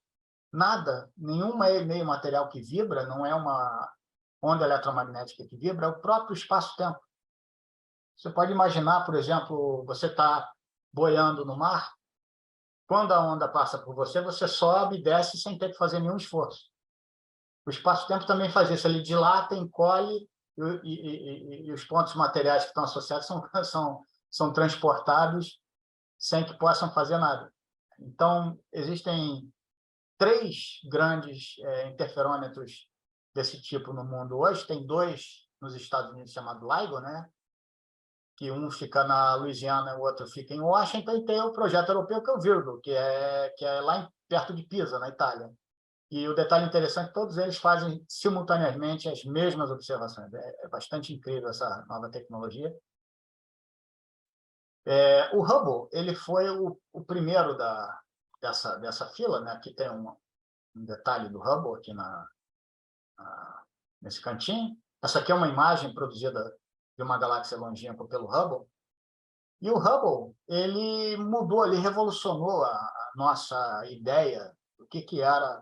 Speaker 5: nada, nenhum meio material que vibra, não é uma onda eletromagnética que vibra, é o próprio espaço-tempo. Você pode imaginar, por exemplo, você está boiando no mar, quando a onda passa por você, você sobe e desce sem ter que fazer nenhum esforço. O espaço-tempo também faz isso, ele dilata, encolhe, e os pontos materiais que estão associados são transportados sem que possam fazer nada. Então, existem 3 grandes interferômetros desse tipo no mundo hoje. Tem 2 nos Estados Unidos, chamado LIGO, né? Que um fica na Louisiana e o outro fica em Washington, e tem o projeto europeu, que é o Virgo, que é lá perto de Pisa, na Itália. E o detalhe interessante é que todos eles fazem simultaneamente as mesmas observações. É bastante incrível essa nova tecnologia. O Hubble, ele foi o primeiro dessa fila, né? Aqui tem um detalhe do Hubble aqui nesse cantinho. Essa aqui é uma imagem produzida de uma galáxia longínqua pelo Hubble. E o Hubble, ele mudou, ele revolucionou a nossa ideia do que era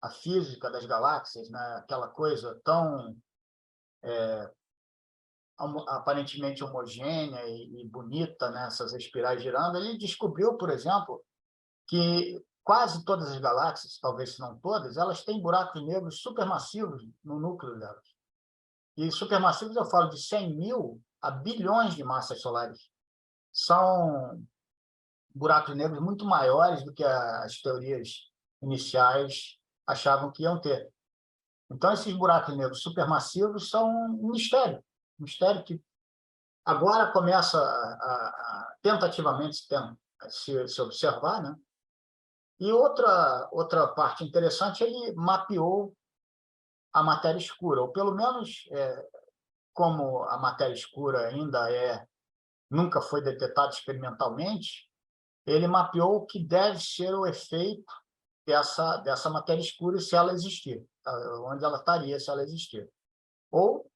Speaker 5: a física das galáxias, né? Aquela coisa tão aparentemente homogênea e bonita, né? Essas espirais girando. Ele descobriu, por exemplo, que quase todas as galáxias, talvez se não todas, elas têm buracos negros supermassivos no núcleo delas. E supermassivos eu falo de 100.000 a bilhões de massas solares. São buracos negros muito maiores do que as teorias iniciais achavam que iam ter. Então, esses buracos negros supermassivos são um mistério que agora começa a tentativamente se observar, né? E outra parte interessante, ele mapeou a matéria escura, ou pelo menos, como a matéria escura ainda nunca foi detetada experimentalmente, ele mapeou o que deve ser o efeito dessa matéria escura, se ela existir, onde ela estaria se ela existir. Ou,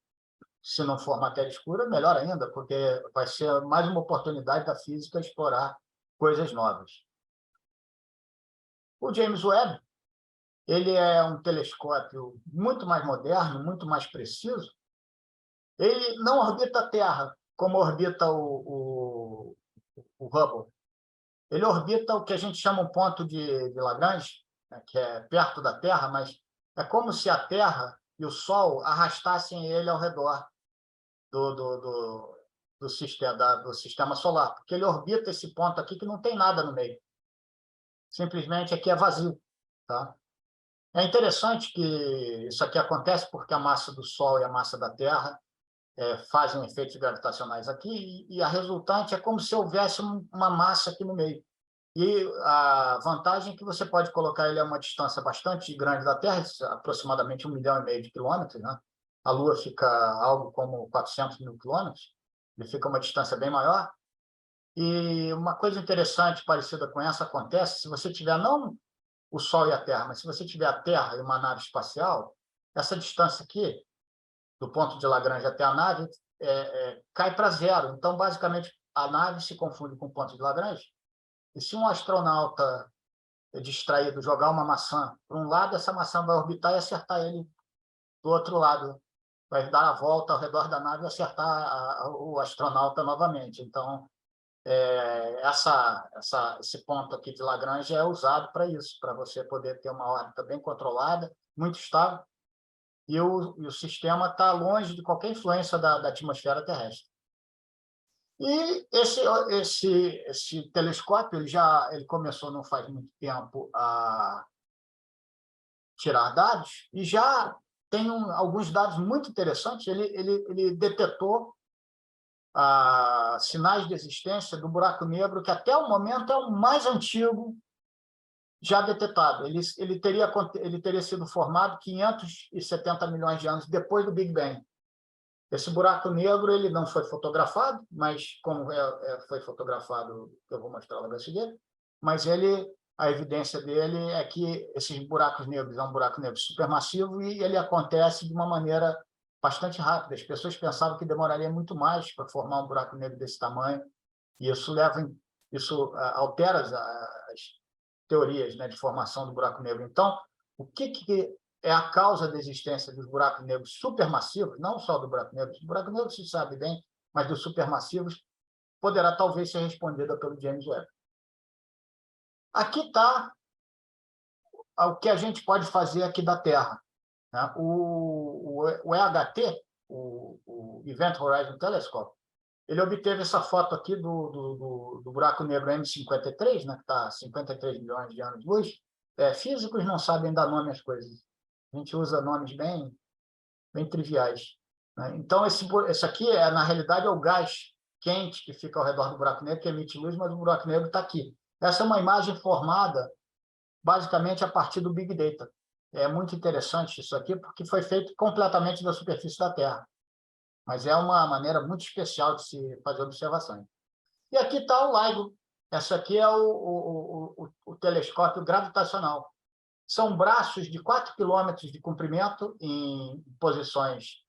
Speaker 5: se não for matéria escura, melhor ainda, porque vai ser mais uma oportunidade da física explorar coisas novas. O James Webb, ele é um telescópio muito mais moderno, muito mais preciso. Ele não orbita a Terra, como orbita o Hubble. Ele orbita o que a gente chama um ponto de Lagrange, né, que é perto da Terra, mas é como se a Terra e o Sol arrastassem ele ao redor do sistema solar, porque ele orbita esse ponto aqui que não tem nada no meio. Simplesmente aqui é vazio. Tá? É interessante que isso aqui acontece porque a massa do Sol e a massa da Terra fazem efeitos gravitacionais aqui, e a resultante é como se houvesse uma massa aqui no meio. E a vantagem é que você pode colocar ele a uma distância bastante grande da Terra, aproximadamente 1,5 milhão de quilômetros, né? A Lua fica algo como 400 mil quilômetros, ele fica uma distância bem maior. E uma coisa interessante, parecida com essa, acontece se você tiver não o Sol e a Terra, mas se você tiver a Terra e uma nave espacial, essa distância aqui, do ponto de Lagrange até a nave, cai para zero. Então, basicamente, a nave se confunde com o ponto de Lagrange. E se um astronauta distraído jogar uma maçã para um lado, essa maçã vai orbitar e acertar ele do outro lado. Vai dar a volta ao redor da nave e acertar o astronauta novamente. Então, esse ponto aqui de Lagrange é usado para isso, para você poder ter uma órbita bem controlada, muito estável, e o sistema está longe de qualquer influência da atmosfera terrestre. E esse telescópio ele começou não faz muito tempo a tirar dados, e já tem alguns dados muito interessantes. Ele detectou sinais de existência do buraco negro, que até o momento é o mais antigo já detectado. Ele teria sido formado 570 milhões de anos depois do Big Bang. Esse buraco negro ele não foi fotografado, mas como foi fotografado, eu vou mostrar logo a seguir, mas a evidência dele é que esses buracos negros é um buraco negro supermassivo e ele acontece de uma maneira bastante rápida. As pessoas pensavam que demoraria muito mais para formar um buraco negro desse tamanho, e isso altera as teorias, né, de formação do buraco negro. Então, o que é a causa da existência dos buracos negros supermassivos, não só do buraco negro se sabe bem, mas dos supermassivos, poderá talvez ser respondida pelo James Webb. Aqui está o que a gente pode fazer aqui da Terra. O EHT, o Event Horizon Telescope, ele obteve essa foto aqui do buraco negro M53, né, que está a 53 milhões de anos-luz. Físicos não sabem dar nome às coisas. A gente usa nomes bem triviais, né? Então, esse aqui, na realidade, é o gás quente que fica ao redor do buraco negro, que emite luz, mas o buraco negro está aqui. Essa é uma imagem formada, basicamente, a partir do Big Data. É muito interessante isso aqui, porque foi feito completamente da superfície da Terra. Mas é uma maneira muito especial de se fazer observações. E aqui está o LIGO. Essa aqui é o telescópio gravitacional. São braços de 4 quilômetros de comprimento em posições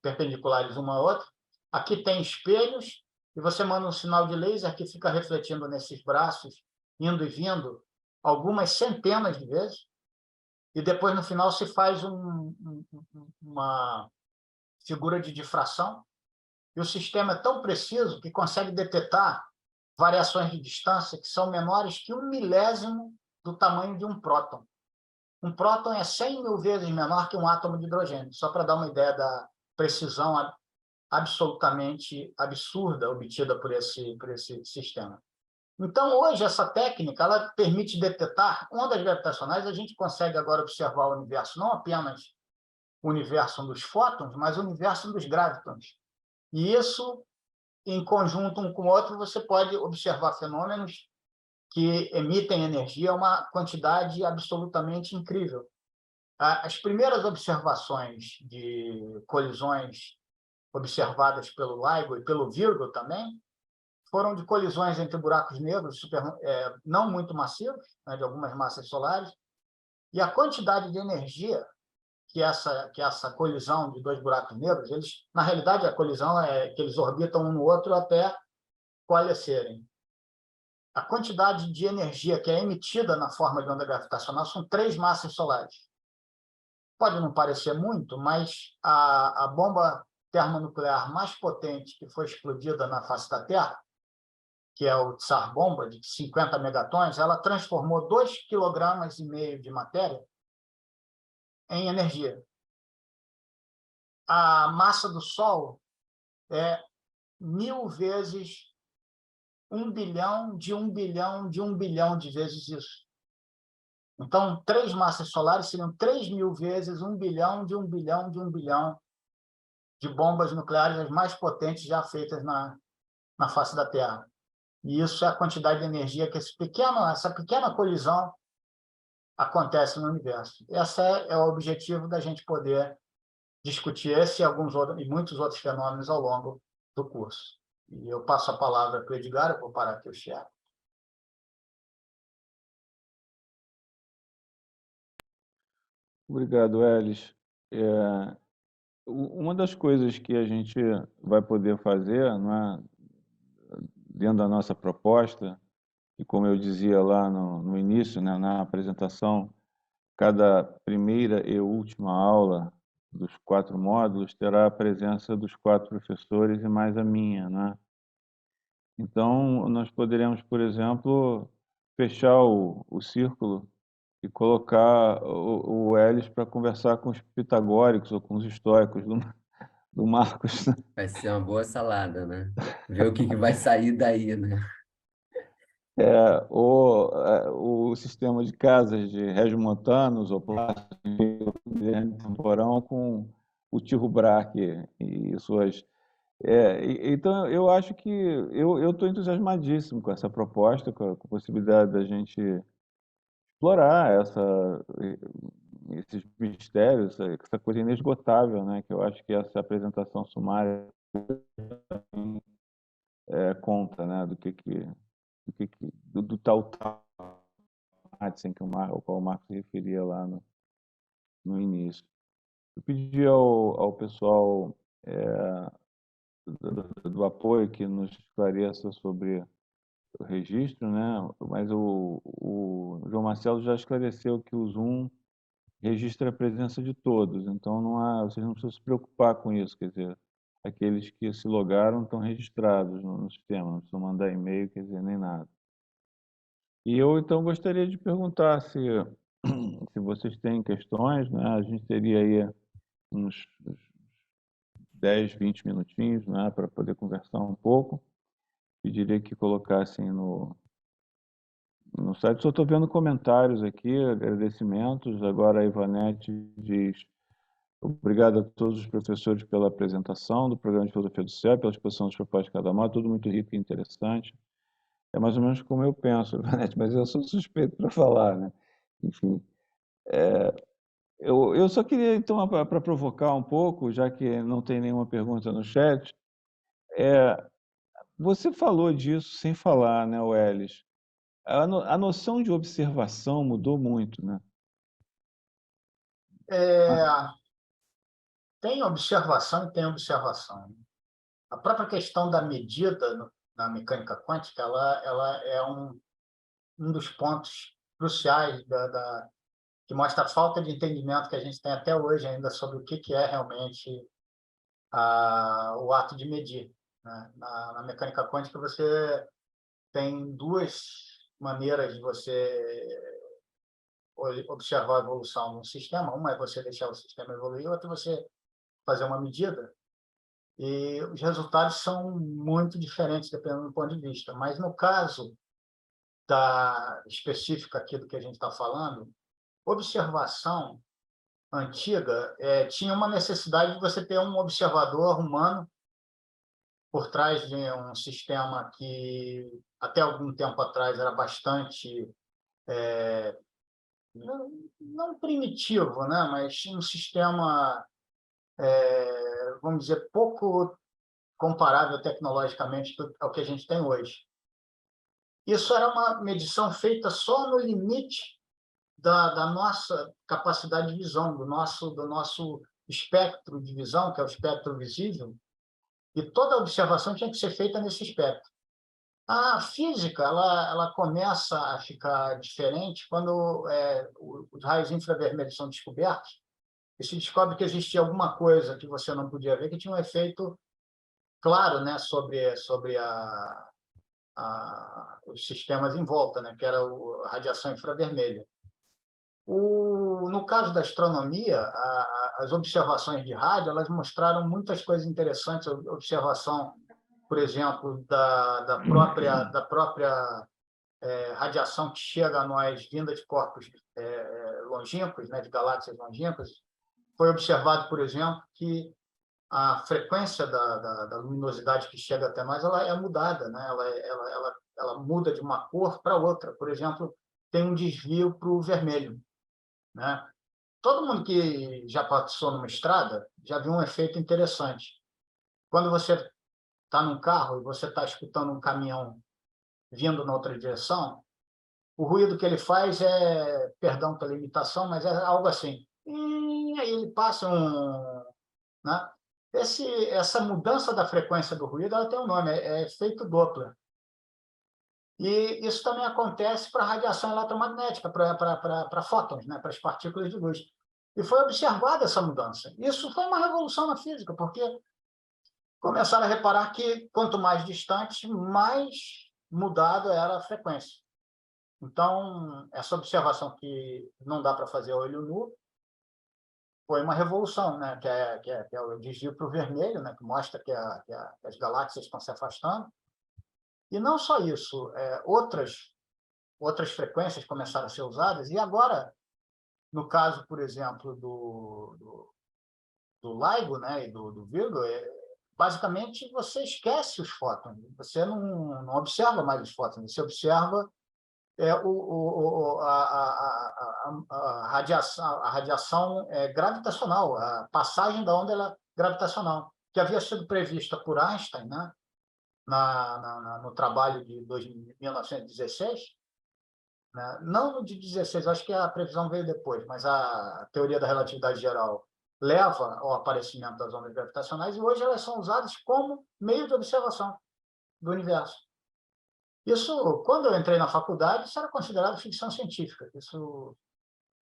Speaker 5: perpendiculares uma à outra. Aqui tem espelhos, e você manda um sinal de laser que fica refletindo nesses braços, indo e vindo, algumas centenas de vezes, e depois, no final, se faz uma figura de difração, e o sistema é tão preciso que consegue detectar variações de distância que são menores que 1/1000 do tamanho de um próton. Um próton é 100 mil vezes menor que um átomo de hidrogênio, só para dar uma ideia da precisão absolutamente absurda obtida por esse sistema. Então, hoje, essa técnica ela permite detectar ondas gravitacionais. A gente consegue agora observar o universo, não apenas o universo dos fótons, mas o universo dos gravitons. E isso, em conjunto um com o outro, você pode observar fenômenos que emitem energia, uma quantidade absolutamente incrível. As primeiras observações de colisões observadas pelo LIGO e pelo Virgo também foram de colisões entre buracos negros não muito massivos, né, de algumas massas solares, e a quantidade de energia que essa colisão de dois buracos negros, na realidade, a colisão é que eles orbitam um no outro até coalescerem. A quantidade de energia que é emitida na forma de onda gravitacional são 3 massas solares. Pode não parecer muito, mas a bomba termonuclear mais potente que foi explodida na face da Terra, que é o Tsar Bomba, de 50 megatons, ela transformou 2,5 kg de matéria em energia. A massa do Sol é 1000 vezes 1 bilhão de 1 bilhão de 1 bilhão de vezes isso. Então, 3 massas solares seriam 3.000 vezes 1 bilhão de 1 bilhão de 1 bilhão de bombas nucleares as mais potentes já feitas na face da Terra. E isso é a quantidade de energia que essa pequena colisão acontece no universo. Esse é o objetivo da gente poder discutir esse e muitos outros fenômenos ao longo do curso. E eu passo a palavra para o Edgar, eu vou parar aqui o chat.
Speaker 1: Obrigado, Elis. Uma das coisas que a gente vai poder fazer, não é, dentro da nossa proposta, e como eu dizia lá no início, né, na apresentação, cada primeira e última aula dos 4 módulos terá a presença dos 4 professores e mais a minha, né? Então, nós poderemos, por exemplo, fechar o círculo e colocar o Elis para conversar com os pitagóricos ou com os estoicos do Marcos.
Speaker 2: Vai ser uma boa salada, né? Ver o que vai sair daí, né?
Speaker 1: O sistema de casas de regiomontanos ou plásticos temporão com o Tycho Brahe e suas... então, eu acho que eu estou entusiasmadíssimo com essa proposta, com a possibilidade da gente explorar esses mistérios, essa coisa inesgotável, né? Que eu acho que essa apresentação sumária conta, né? Do tal Madsen ao qual o Marcos se referia lá no início. Eu pedi ao pessoal do apoio que nos esclareça sobre o registro, né? Mas o João Marcelo já esclareceu que o Zoom registra a presença de todos, então vocês não precisam se preocupar com isso, quer dizer, aqueles que se logaram estão registrados no sistema, não precisam mandar e-mail, quer dizer, nem nada. E eu, então, gostaria de perguntar se vocês têm questões, né? A gente teria aí uns 10, 20 minutinhos, né, para poder conversar um pouco. Pediria que colocassem no site. Só estou vendo comentários aqui, agradecimentos. Agora a Ivanete diz: obrigado a todos os professores pela apresentação do programa de Filosofia do Céu, pela exposição dos propostas de cada módulo, tudo muito rico e interessante. É mais ou menos como eu penso, Ivanete, mas eu sou suspeito para falar, né? Enfim. Eu só queria, então, para provocar um pouco, já que não tem nenhuma pergunta no chat, você falou disso sem falar, né, Welles? A noção de observação mudou muito, né?
Speaker 5: Tem observação e tem observação. A própria questão da medida na mecânica quântica, ela é um dos pontos cruciais que mostra a falta de entendimento que a gente tem até hoje ainda sobre o que é realmente o ato de medir, né? Na mecânica quântica, você tem 2 maneiras de você observar a evolução de um sistema. Uma é você deixar o sistema evoluir, outra é você fazer uma medida. E os resultados são muito diferentes, dependendo do ponto de vista. Mas, no caso específico aqui do que a gente está falando, observação antiga tinha uma necessidade de você ter um observador humano por trás de um sistema que, até algum tempo atrás, era bastante, não primitivo, né? Mas um sistema, vamos dizer, pouco comparável tecnologicamente ao que a gente tem hoje. Isso era uma medição feita só no limite da nossa capacidade de visão, do nosso espectro de visão, que é o espectro visível, e toda observação tinha que ser feita nesse espectro. A física ela começa a ficar diferente quando os raios infravermelhos são descobertos e se descobre que existia alguma coisa que você não podia ver que tinha um efeito claro, né, sobre os sistemas em volta, né, que era a radiação infravermelha. No caso da astronomia, as observações de rádio elas mostraram muitas coisas interessantes. A observação, por exemplo, da própria radiação que chega a nós vinda de corpos longínquos, né, de galáxias longínquas. Foi observado, por exemplo, que a frequência da luminosidade que chega até nós ela é mudada, né? Ela muda de uma cor para outra. Por exemplo, tem um desvio para o vermelho, né? Todo mundo que já passou numa estrada já viu um efeito interessante. Quando você está num carro e você está escutando um caminhão vindo na outra direção, o ruído que ele faz é, perdão pela imitação, mas é algo assim. E aí ele passa né? Essa mudança da frequência do ruído ela tem um nome, é efeito Doppler. E isso também acontece para a radiação eletromagnética, para fótons, né? Para as partículas de luz. E foi observada essa mudança. Isso foi uma revolução na física, porque começaram a reparar que quanto mais distante, mais mudado era a frequência. Então, essa observação que não dá para fazer a olho nu foi uma revolução, né? que é o desvio para o vermelho, né? Que mostra que as galáxias estão se afastando. E não só isso, outras frequências começaram a ser usadas, e agora, no caso, por exemplo, do LIGO, né? E do Virgo, basicamente você esquece os fótons, você não observa mais os fótons, você observa a radiação gravitacional, a passagem da onda gravitacional, que havia sido prevista por Einstein, né, no trabalho de 1916, né, não no de 16, acho que a previsão veio depois, mas a teoria da relatividade geral leva ao aparecimento das ondas gravitacionais, e hoje elas são usadas como meio de observação do universo. Isso, quando eu entrei na faculdade, isso era considerado ficção científica. Isso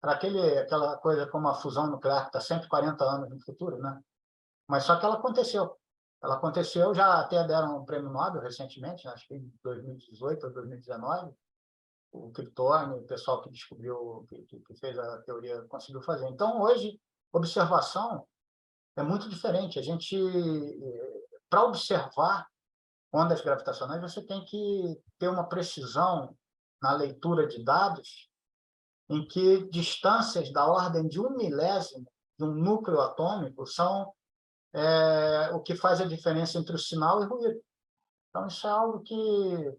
Speaker 5: era aquela coisa como a fusão nuclear, que está 140 anos no futuro, né? Mas só que ela aconteceu. Ela aconteceu, já até deram um prêmio Nobel recentemente, acho que em 2018 ou 2019, o Kip Thorne, o pessoal que descobriu, que fez a teoria, conseguiu fazer. Então, hoje, observação é muito diferente. A gente, para observar ondas gravitacionais, você tem que ter uma precisão na leitura de dados em que distâncias da ordem de 1 milésimo de um núcleo atômico são o que faz a diferença entre o sinal e o ruído. Então, isso é algo que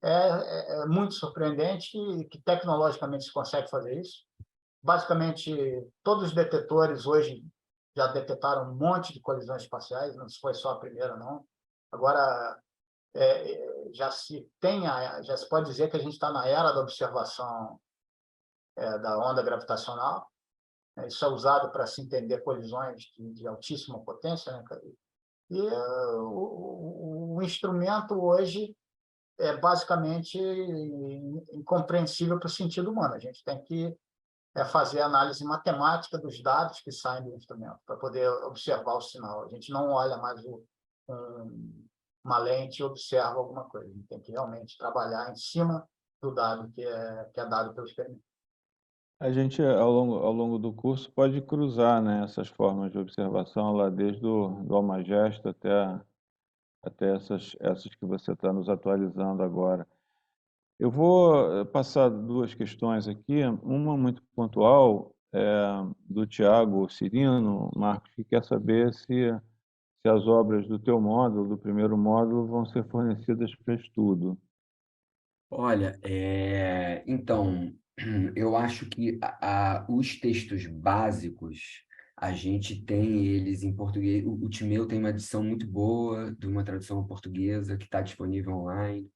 Speaker 5: é muito surpreendente, que tecnologicamente se consegue fazer isso. Basicamente, todos os detetores hoje já detectaram um monte de colisões espaciais, não foi só a primeira, não. Agora, já se pode dizer que a gente está na era da observação da onda gravitacional. Isso é usado para se entender colisões de altíssima potência, né? E o instrumento hoje é basicamente incompreensível para o sentido humano. A gente tem que fazer a análise matemática dos dados que saem do instrumento para poder observar o sinal. A gente não olha mais uma lente e observa alguma coisa. A gente tem que realmente trabalhar em cima do dado que é dado pelo experimento.
Speaker 1: A gente, ao longo do curso, pode cruzar, né, essas formas de observação, lá desde do Almagesto até essas que você está nos atualizando agora. Eu vou passar duas questões aqui, uma muito pontual, do Tiago Cirino, Marcos, que quer saber se as obras do teu módulo, do primeiro módulo, vão ser fornecidas para estudo.
Speaker 2: Olha, então, eu acho que os textos básicos, a gente tem eles em português. O Timeu tem uma edição muito boa, de uma tradução portuguesa, que está disponível online.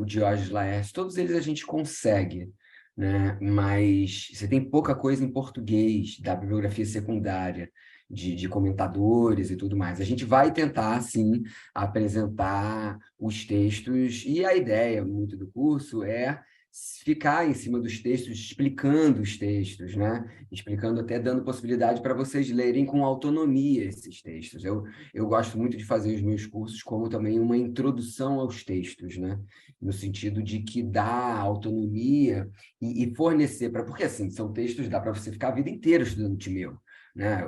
Speaker 2: O Diógenes Laertes, todos eles a gente consegue, né? Mas você tem pouca coisa em português, da bibliografia secundária, de comentadores e tudo mais. A gente vai tentar, sim, apresentar os textos, e a ideia muito do curso é ficar em cima dos textos, explicando os textos, né? Explicando, até dando possibilidade para vocês lerem com autonomia esses textos. Eu gosto muito de fazer os meus cursos como também uma introdução aos textos, né? No sentido de que dá autonomia e fornecer porque assim, são textos, dá para você ficar a vida inteira estudando Timeu, né?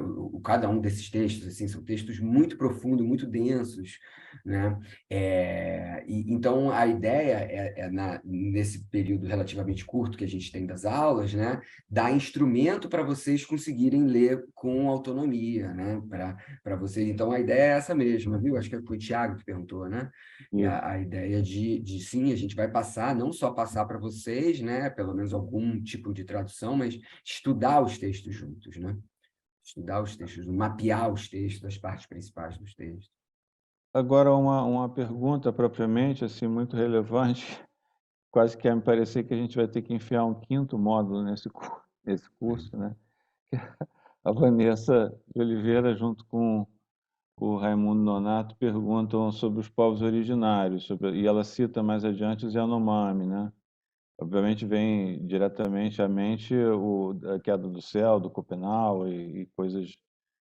Speaker 2: Cada um desses textos assim, são textos muito profundos, muito densos, né? Então, a ideia nesse período relativamente curto que a gente tem das aulas, né? Dar instrumento para vocês conseguirem ler com autonomia, né? Para vocês. Então, a ideia é essa mesma, viu? Acho que foi o Thiago que perguntou, né? E
Speaker 1: Isso.
Speaker 2: a ideia sim, a gente vai passar, não só passar para vocês, né? Pelo menos algum tipo de tradução, mas estudar os textos juntos, né? Estudar os textos, mapear os textos, as partes principais dos textos.
Speaker 1: Agora, uma pergunta propriamente, assim, muito relevante, quase que me parecer que a gente vai ter que enfiar um quinto módulo nesse curso, né? A Vanessa de Oliveira, junto com o Raimundo Nonato, perguntam sobre os povos originários, e ela cita mais adiante os Yanomami, né? Obviamente vem diretamente à mente a queda do céu, do Copenau e coisas,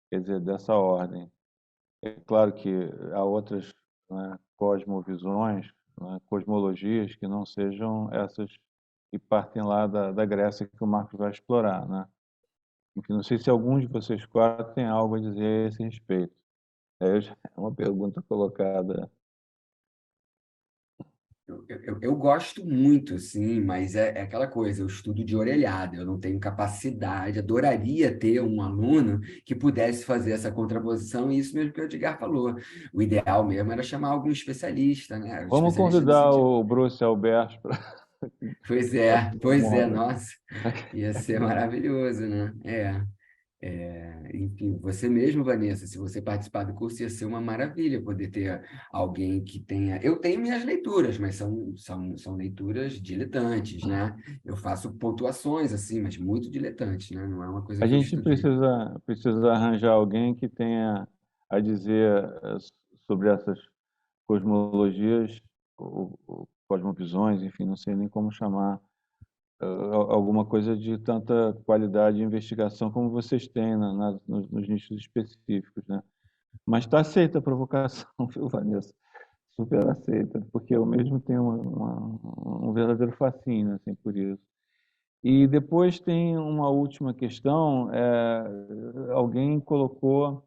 Speaker 1: quer dizer, dessa ordem. É claro que há outras, né, cosmovisões, né, cosmologias que não sejam essas que partem lá da Grécia que o Marcos vai explorar, né? Enfim, não sei se algum de vocês quatro tem algo a dizer a esse respeito. É uma pergunta colocada.
Speaker 2: Eu gosto muito, sim, mas é aquela coisa, eu estudo de orelhada, eu não tenho capacidade, adoraria ter um aluno que pudesse fazer essa contraposição, e isso mesmo que o Edgar falou. O ideal mesmo era chamar algum especialista, né?
Speaker 1: Vamos
Speaker 2: Especialista no
Speaker 1: convidar
Speaker 2: sentido.
Speaker 1: o Bruce Alberto para
Speaker 2: Pois é,
Speaker 1: módulo.
Speaker 2: nossa, ia ser maravilhoso, né? Enfim, você mesmo, Vanessa, se você participar do curso, ia ser uma maravilha poder ter alguém que tenha... Eu tenho minhas leituras, mas são leituras diletantes, né? Eu faço pontuações, assim, mas muito diletantes, né? Não é uma coisa
Speaker 1: A
Speaker 2: que eu
Speaker 1: gente
Speaker 2: estudei.
Speaker 1: precisa arranjar alguém que tenha a dizer sobre essas cosmologias, ou cosmovisões, enfim, não sei nem como chamar, alguma coisa de tanta qualidade de investigação como vocês têm nos nichos específicos, né? Mas está aceita a provocação, viu, Vanessa? Super aceita, porque eu mesmo tenho um verdadeiro fascínio assim, por isso. E depois tem uma última questão, alguém colocou,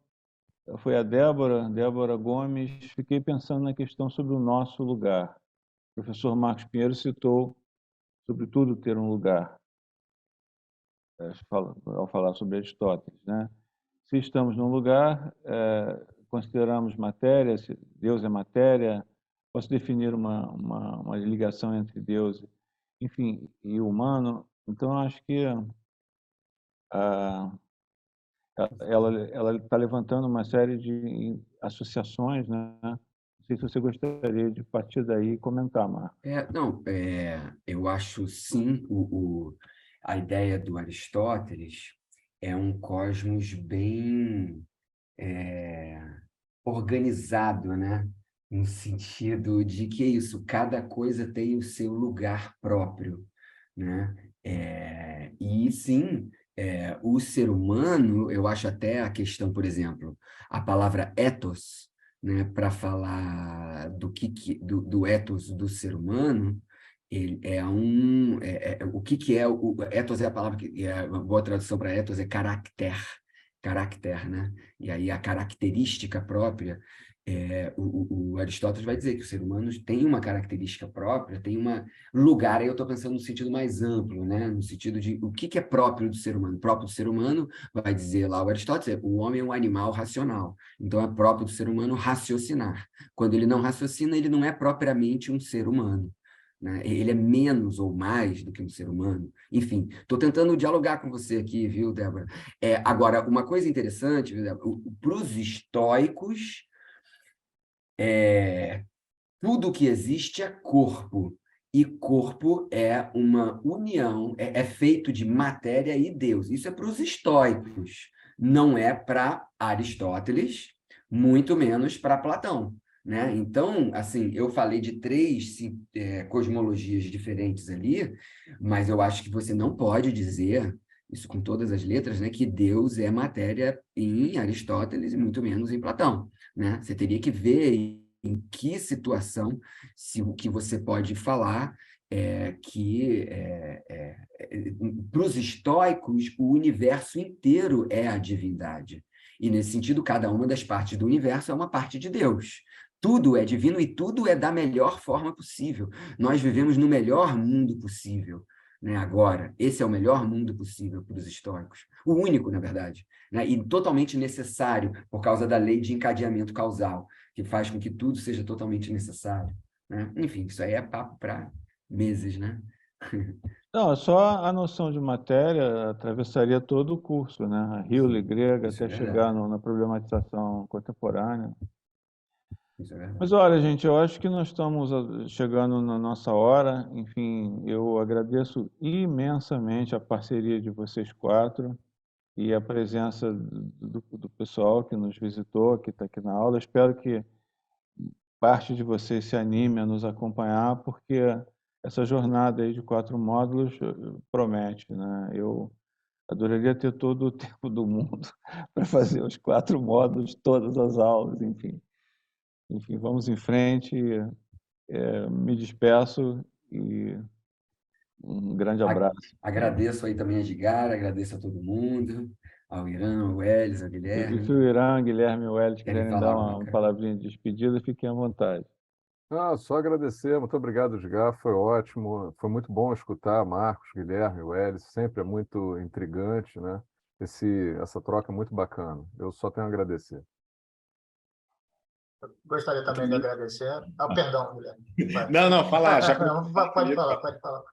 Speaker 1: foi a Débora Gomes, fiquei pensando na questão sobre o nosso lugar. O professor Marcos Pinheiro citou, sobretudo, ter um lugar, ao falar sobre Aristóteles, né? Se estamos num lugar, consideramos matéria, se Deus é matéria, posso definir uma ligação entre Deus, enfim, e o humano. Então, acho que ah, ela está levantando uma série de associações, né? Não sei se você gostaria de partir daí e comentar, Marco.
Speaker 2: Não, eu acho, sim, a ideia do Aristóteles é um cosmos bem organizado, né? No sentido de que isso, cada coisa tem o seu lugar próprio, né? E sim, o ser humano, eu acho até a questão, por exemplo, a palavra ethos, né? Para falar do ethos do ser humano, ele o que é o ethos é a palavra que uma boa tradução para ethos é caráter, né? E aí a característica própria, o Aristóteles vai dizer que o ser humano tem uma característica própria, tem um lugar, aí eu estou pensando no sentido mais amplo, né? No sentido de o que é próprio do ser humano. Próprio do ser humano, vai dizer lá o Aristóteles, o homem é um animal racional, então é próprio do ser humano raciocinar. Quando ele não raciocina, ele não é propriamente um ser humano. Né? Ele é menos ou mais do que um ser humano. Enfim, estou tentando dialogar com você aqui, viu, Débora? Agora, uma coisa interessante, para os estoicos, tudo que existe é corpo, e corpo é uma união, é feito de matéria e Deus. Isso é para os estoicos, não é para Aristóteles, muito menos para Platão. Né? Então, assim, eu falei de três cosmologias diferentes ali, mas eu acho que você não pode dizer, isso com todas as letras, né, que Deus é matéria em Aristóteles e muito menos em Platão. Né? Você teria que ver em que situação se o que você pode falar para os estoicos, o universo inteiro é a divindade. E, nesse sentido, cada uma das partes do universo é uma parte de Deus. Tudo é divino e tudo é da melhor forma possível. Nós vivemos no melhor mundo possível, né? Agora, esse é o melhor mundo possível para os estoicos. O único, na verdade, né? E totalmente necessário por causa da lei de encadeamento causal, que faz com que tudo seja totalmente necessário, né? Enfim, isso aí é papo para meses, né?
Speaker 1: Não, só a noção de matéria atravessaria todo o curso, né? A Ríole grega
Speaker 2: Isso é
Speaker 1: até
Speaker 2: verdade.
Speaker 1: chegar na problematização contemporânea.
Speaker 2: Isso é verdade.
Speaker 1: Mas olha, gente, eu acho que nós estamos chegando na nossa hora. Enfim, eu agradeço imensamente a parceria de vocês quatro e a presença do pessoal que nos visitou, que está aqui na aula. Espero que parte de vocês se anime a nos acompanhar, porque essa jornada aí de 4 módulos promete, né? Eu adoraria ter todo o tempo do mundo para fazer os 4 módulos, todas as aulas, enfim. Enfim, vamos em frente. Me despeço e um grande abraço.
Speaker 2: Agradeço aí também a Edgar, agradeço a todo mundo, ao Irã, ao Welles, ao
Speaker 1: E
Speaker 2: Guilherme.
Speaker 1: se o Irã, Guilherme e o Hélio
Speaker 2: Querem
Speaker 1: quiserem
Speaker 2: falar
Speaker 1: dar
Speaker 2: alguma
Speaker 1: uma
Speaker 2: coisa?
Speaker 1: palavrinha de despedida, fiquem à vontade.
Speaker 3: Só agradecer, muito obrigado, Edgar, foi ótimo, foi muito bom escutar Marcos, Guilherme, Welles, sempre é muito intrigante, né? Essa troca é muito bacana, eu só tenho a agradecer.
Speaker 5: Gostaria também de agradecer. Perdão, Guilherme. Vai.
Speaker 4: Não, fala, já
Speaker 5: Não, pode falar, pode falar.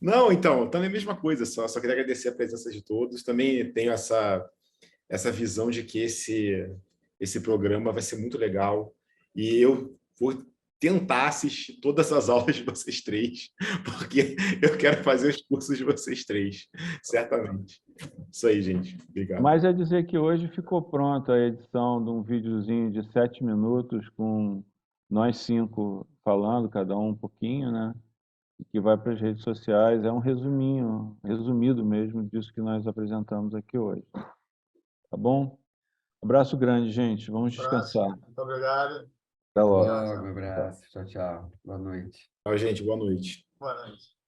Speaker 4: Não, então, também a mesma coisa, só queria agradecer a presença de todos. Também tenho essa visão de que esse programa vai ser muito legal e eu vou tentar assistir todas as aulas de vocês três, porque eu quero fazer os cursos de vocês três, certamente. Isso aí, gente. Obrigado.
Speaker 1: Mas é dizer que hoje ficou pronta a edição de um videozinho de 7 minutos com nós 5 falando, cada um pouquinho, né? Que vai para as redes sociais. É um resuminho, resumido mesmo, disso que nós apresentamos aqui hoje. Tá bom? Abraço grande, gente. Vamos descansar.
Speaker 5: Muito obrigado.
Speaker 1: Até logo.
Speaker 2: Logo, um abraço. Tchau, tchau. Boa noite.
Speaker 4: Tchau, gente. Boa noite.
Speaker 5: Boa noite.